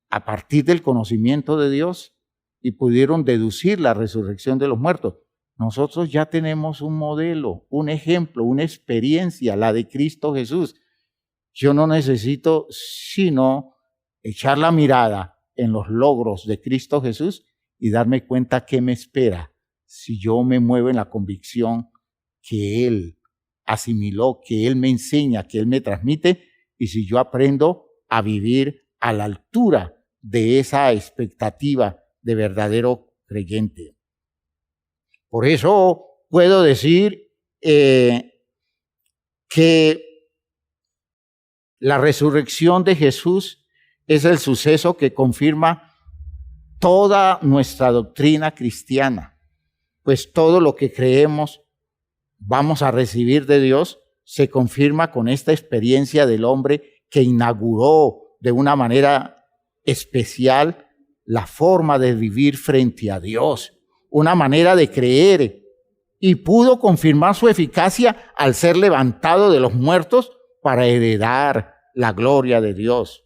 a partir del conocimiento de Dios y pudieron deducir la resurrección de los muertos. Nosotros ya tenemos un modelo, un ejemplo, una experiencia, la de Cristo Jesús. Yo no necesito sino echar la mirada en los logros de Cristo Jesús y darme cuenta qué me espera si yo me muevo en la convicción que Él asimiló, que Él me enseña, que Él me transmite, y si yo aprendo a vivir a la altura de esa expectativa de verdadero creyente. Por eso puedo decir que la resurrección de Jesús es el suceso que confirma toda nuestra doctrina cristiana, pues todo lo que creemos vamos a recibir de Dios se confirma con esta experiencia del hombre que inauguró de una manera especial la forma de vivir frente a Dios, una manera de creer, y pudo confirmar su eficacia al ser levantado de los muertos para heredar la gloria de Dios.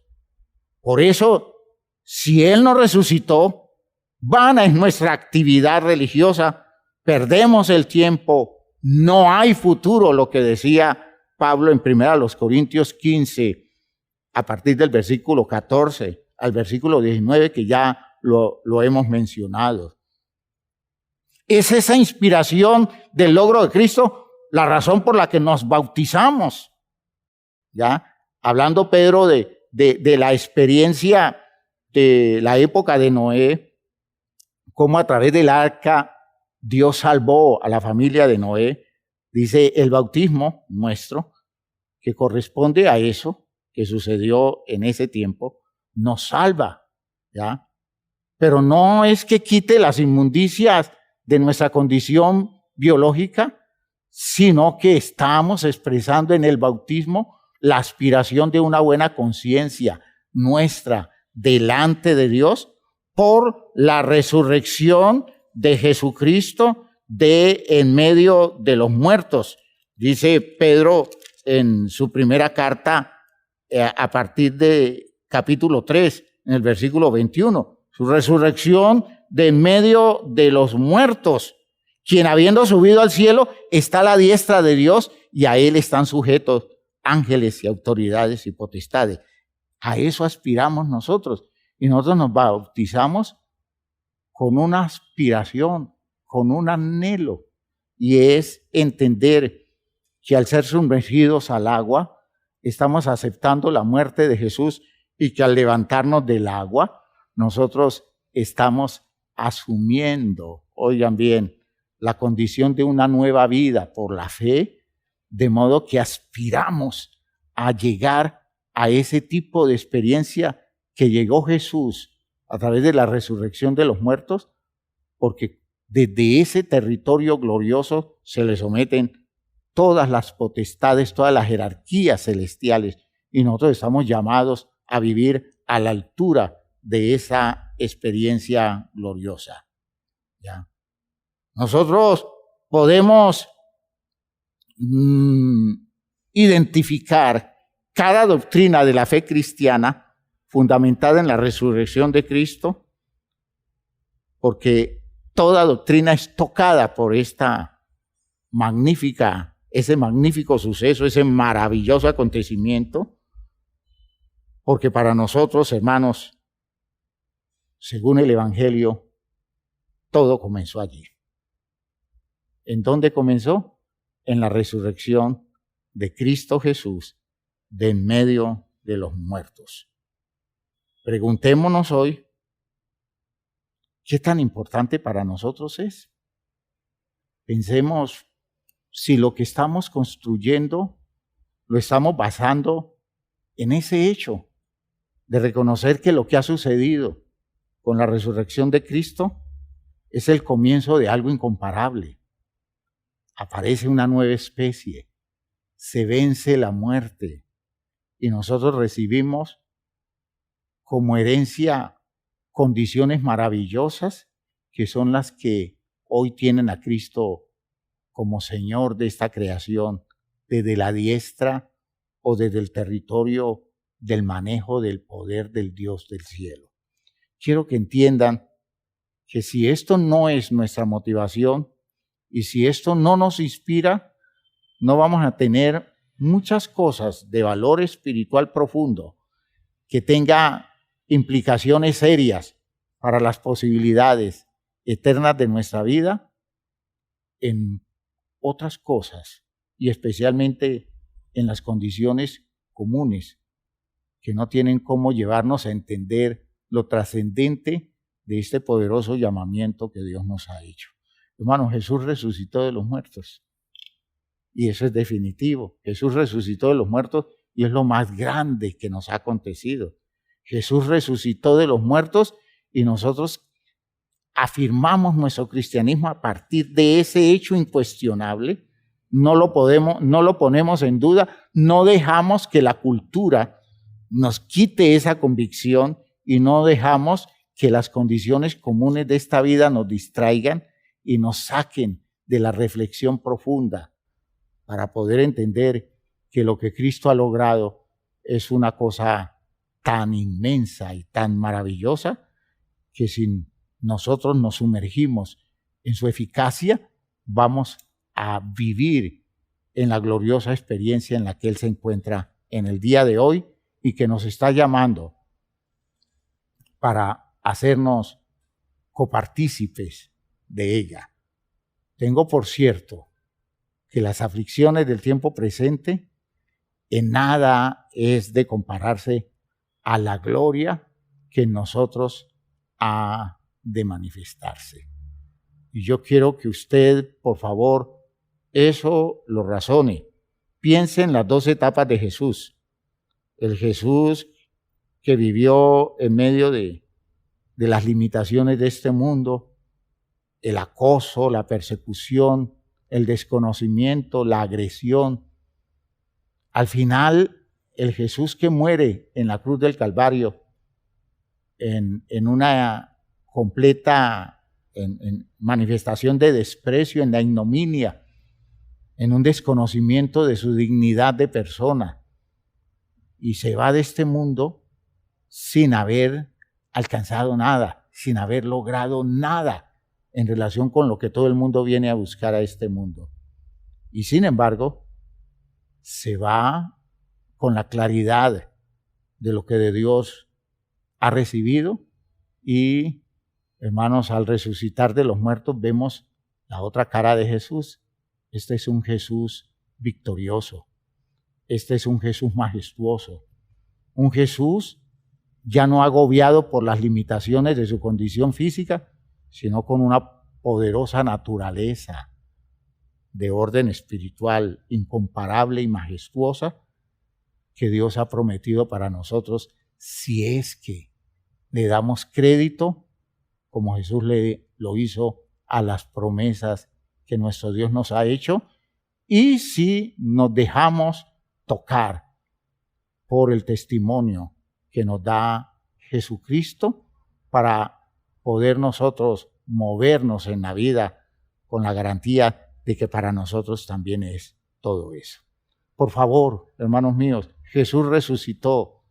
Por eso, si Él no resucitó, vana es nuestra actividad religiosa, perdemos el tiempo, no hay futuro, lo que decía Pablo en 1 Corintios 15, a partir del versículo 14 al versículo 19, que ya lo hemos mencionado. Es esa inspiración del logro de Cristo la razón por la que nos bautizamos. ¿Ya? Hablando Pedro de la experiencia de la época de Noé, cómo a través del arca Dios salvó a la familia de Noé, dice el bautismo nuestro, que corresponde a eso que sucedió en ese tiempo, nos salva, ¿ya? Pero no es que quite las inmundicias de nuestra condición biológica, sino que estamos expresando en el bautismo la aspiración de una buena conciencia nuestra delante de Dios por la resurrección de Jesucristo de en medio de los muertos. Dice Pedro en su primera carta, a partir de capítulo 3, en el versículo 21, su resurrección de en medio de los muertos, quien habiendo subido al cielo está a la diestra de Dios y a Él están sujetos ángeles y autoridades y potestades. A eso aspiramos nosotros, y nosotros nos bautizamos con una aspiración, con un anhelo, y es entender que al ser sumergidos al agua, estamos aceptando la muerte de Jesús, y que al levantarnos del agua, nosotros estamos asumiendo, oigan bien, la condición de una nueva vida por la fe, de modo que aspiramos a llegar a ese tipo de experiencia que llegó Jesús a través de la resurrección de los muertos, porque desde ese territorio glorioso se le someten todas las potestades, todas las jerarquías celestiales, y nosotros estamos llamados a vivir a la altura de esa experiencia gloriosa. ¿Ya? Nosotros podemos identificar cada doctrina de la fe cristiana fundamentada en la resurrección de Cristo, porque toda doctrina es tocada por ese magnífico suceso, ese maravilloso acontecimiento, porque para nosotros, hermanos, según el Evangelio, todo comenzó allí. ¿En dónde comenzó? En la resurrección de Cristo Jesús de en medio de los muertos. Preguntémonos hoy, ¿qué tan importante para nosotros es? Pensemos si lo que estamos construyendo lo estamos basando en ese hecho de reconocer que lo que ha sucedido con la resurrección de Cristo es el comienzo de algo incomparable. Aparece una nueva especie, se vence la muerte y nosotros recibimos como herencia condiciones maravillosas que son las que hoy tienen a Cristo como Señor de esta creación, desde la diestra o desde el territorio del manejo del poder del Dios del cielo. Quiero que entiendan que si esto no es nuestra motivación y si esto no nos inspira, no vamos a tener muchas cosas de valor espiritual profundo que tenga implicaciones serias para las posibilidades eternas de nuestra vida en otras cosas y especialmente en las condiciones comunes que no tienen cómo llevarnos a entender lo trascendente de este poderoso llamamiento que Dios nos ha hecho. Hermano, Jesús resucitó de los muertos y eso es definitivo. Jesús resucitó de los muertos y es lo más grande que nos ha acontecido. Jesús resucitó de los muertos y nosotros afirmamos nuestro cristianismo a partir de ese hecho incuestionable. No lo ponemos en duda, no dejamos que la cultura nos quite esa convicción y no dejamos que las condiciones comunes de esta vida nos distraigan y nos saquen de la reflexión profunda para poder entender que lo que Cristo ha logrado es una cosa tan inmensa y tan maravillosa que si nosotros nos sumergimos en su eficacia, vamos a vivir en la gloriosa experiencia en la que Él se encuentra en el día de hoy y que nos está llamando para hacernos copartícipes de ella. Tengo por cierto que las aflicciones del tiempo presente en nada es de compararse a la gloria que en nosotros ha de manifestarse. Y yo quiero que usted, por favor, eso lo razone. Piense en las dos etapas de Jesús. El Jesús que vivió en medio de las limitaciones de este mundo, el acoso, la persecución, el desconocimiento, la agresión. Al final, el Jesús que muere en la cruz del Calvario, en una completa en manifestación de desprecio, en la ignominia, en un desconocimiento de su dignidad de persona, y se va de este mundo sin haber alcanzado nada, sin haber logrado nada en relación con lo que todo el mundo viene a buscar a este mundo. Y sin embargo, se va con la claridad de lo que de Dios ha recibido y, hermanos, al resucitar de los muertos vemos la otra cara de Jesús. Este es un Jesús victorioso. Este es un Jesús majestuoso. Un Jesús ya no agobiado por las limitaciones de su condición física, sino con una poderosa naturaleza de orden espiritual incomparable y majestuosa que Dios ha prometido para nosotros si es que le damos crédito, como Jesús lo hizo a las promesas que nuestro Dios nos ha hecho, y si nos dejamos tocar por el testimonio que nos da Jesucristo para poder nosotros movernos en la vida con la garantía de que para nosotros también es todo eso. Por favor, hermanos míos, Jesús resucitó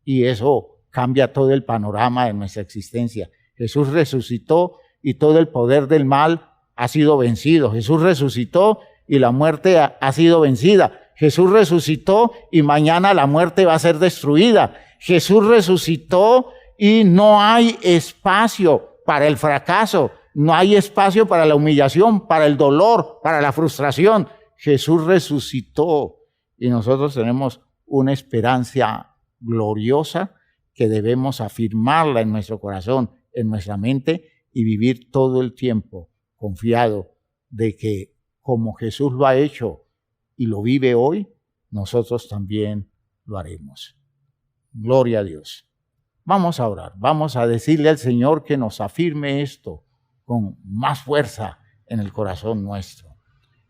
y eso cambia todo el panorama de nuestra existencia. Jesús resucitó y todo el poder del mal ha sido vencido. Jesús resucitó y la muerte ha sido vencida. Jesús resucitó y mañana la muerte va a ser destruida. Jesús resucitó y no hay espacio para el fracaso, no hay espacio para la humillación, para el dolor, para la frustración. Jesús resucitó y nosotros tenemos una esperanza gloriosa que debemos afirmarla en nuestro corazón, en nuestra mente y vivir todo el tiempo confiado de que como Jesús lo ha hecho y lo vive hoy, nosotros también lo haremos. Gloria a Dios. Vamos a orar, vamos a decirle al Señor que nos afirme esto con más fuerza en el corazón nuestro,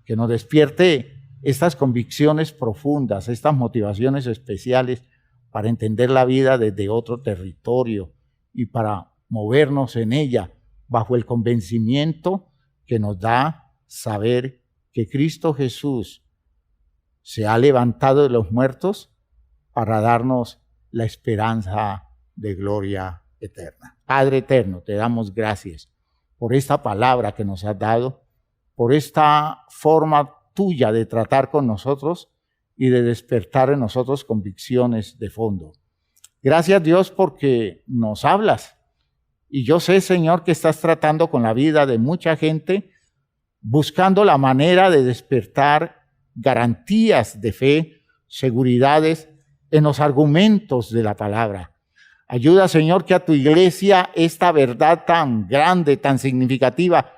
que nos despierte estas convicciones profundas, estas motivaciones especiales para entender la vida desde otro territorio y para movernos en ella bajo el convencimiento que nos da saber que Cristo Jesús se ha levantado de los muertos para darnos la esperanza de gloria eterna. Padre eterno, te damos gracias por esta palabra que nos has dado, por esta forma tuya de tratar con nosotros y de despertar en nosotros convicciones de fondo. Gracias, Dios, porque nos hablas. Y yo sé, Señor, que estás tratando con la vida de mucha gente, buscando la manera de despertar garantías de fe, seguridades en los argumentos de la palabra. Ayuda, Señor, que a tu iglesia esta verdad tan grande, tan significativa,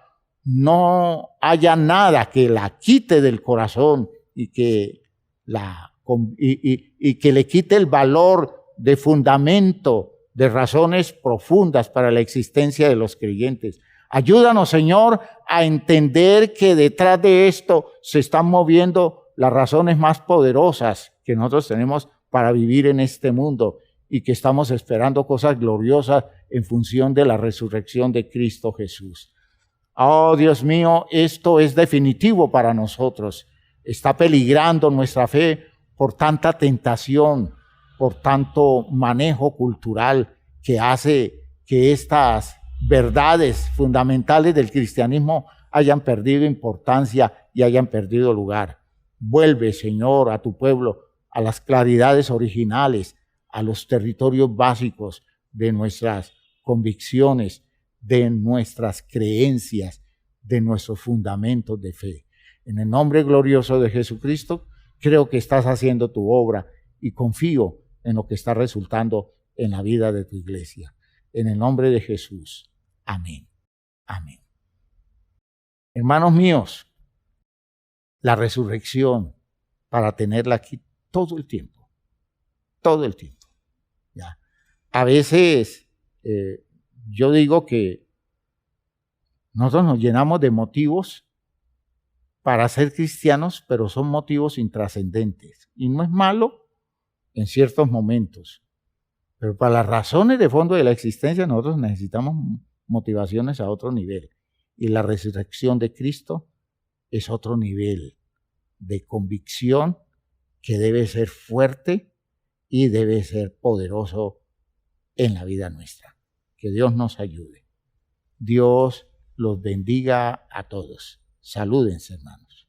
no haya nada que la quite del corazón y que que le quite el valor de fundamento, de razones profundas para la existencia de los creyentes. Ayúdanos, Señor, a entender que detrás de esto se están moviendo las razones más poderosas que nosotros tenemos para vivir en este mundo y que estamos esperando cosas gloriosas en función de la resurrección de Cristo Jesús. Oh, Dios mío, esto es definitivo para nosotros. Está peligrando nuestra fe por tanta tentación, por tanto manejo cultural que hace que estas verdades fundamentales del cristianismo hayan perdido importancia y hayan perdido lugar. Vuelve, Señor, a tu pueblo a las claridades originales, a los territorios básicos de nuestras convicciones, de nuestras creencias, de nuestros fundamentos de fe. En el nombre glorioso de Jesucristo, creo que estás haciendo tu obra y confío en lo que está resultando en la vida de tu iglesia. En el nombre de Jesús. Amén. Amén. Hermanos míos, la resurrección, para tenerla aquí todo el tiempo. Todo el tiempo. ¿Ya? A veces yo digo que nosotros nos llenamos de motivos para ser cristianos, pero son motivos intrascendentes. Y no es malo en ciertos momentos, pero para las razones de fondo de la existencia nosotros necesitamos motivaciones a otro nivel. Y la resurrección de Cristo es otro nivel de convicción que debe ser fuerte y debe ser poderoso en la vida nuestra. Que Dios nos ayude. Dios los bendiga a todos. Salúdense, hermanos.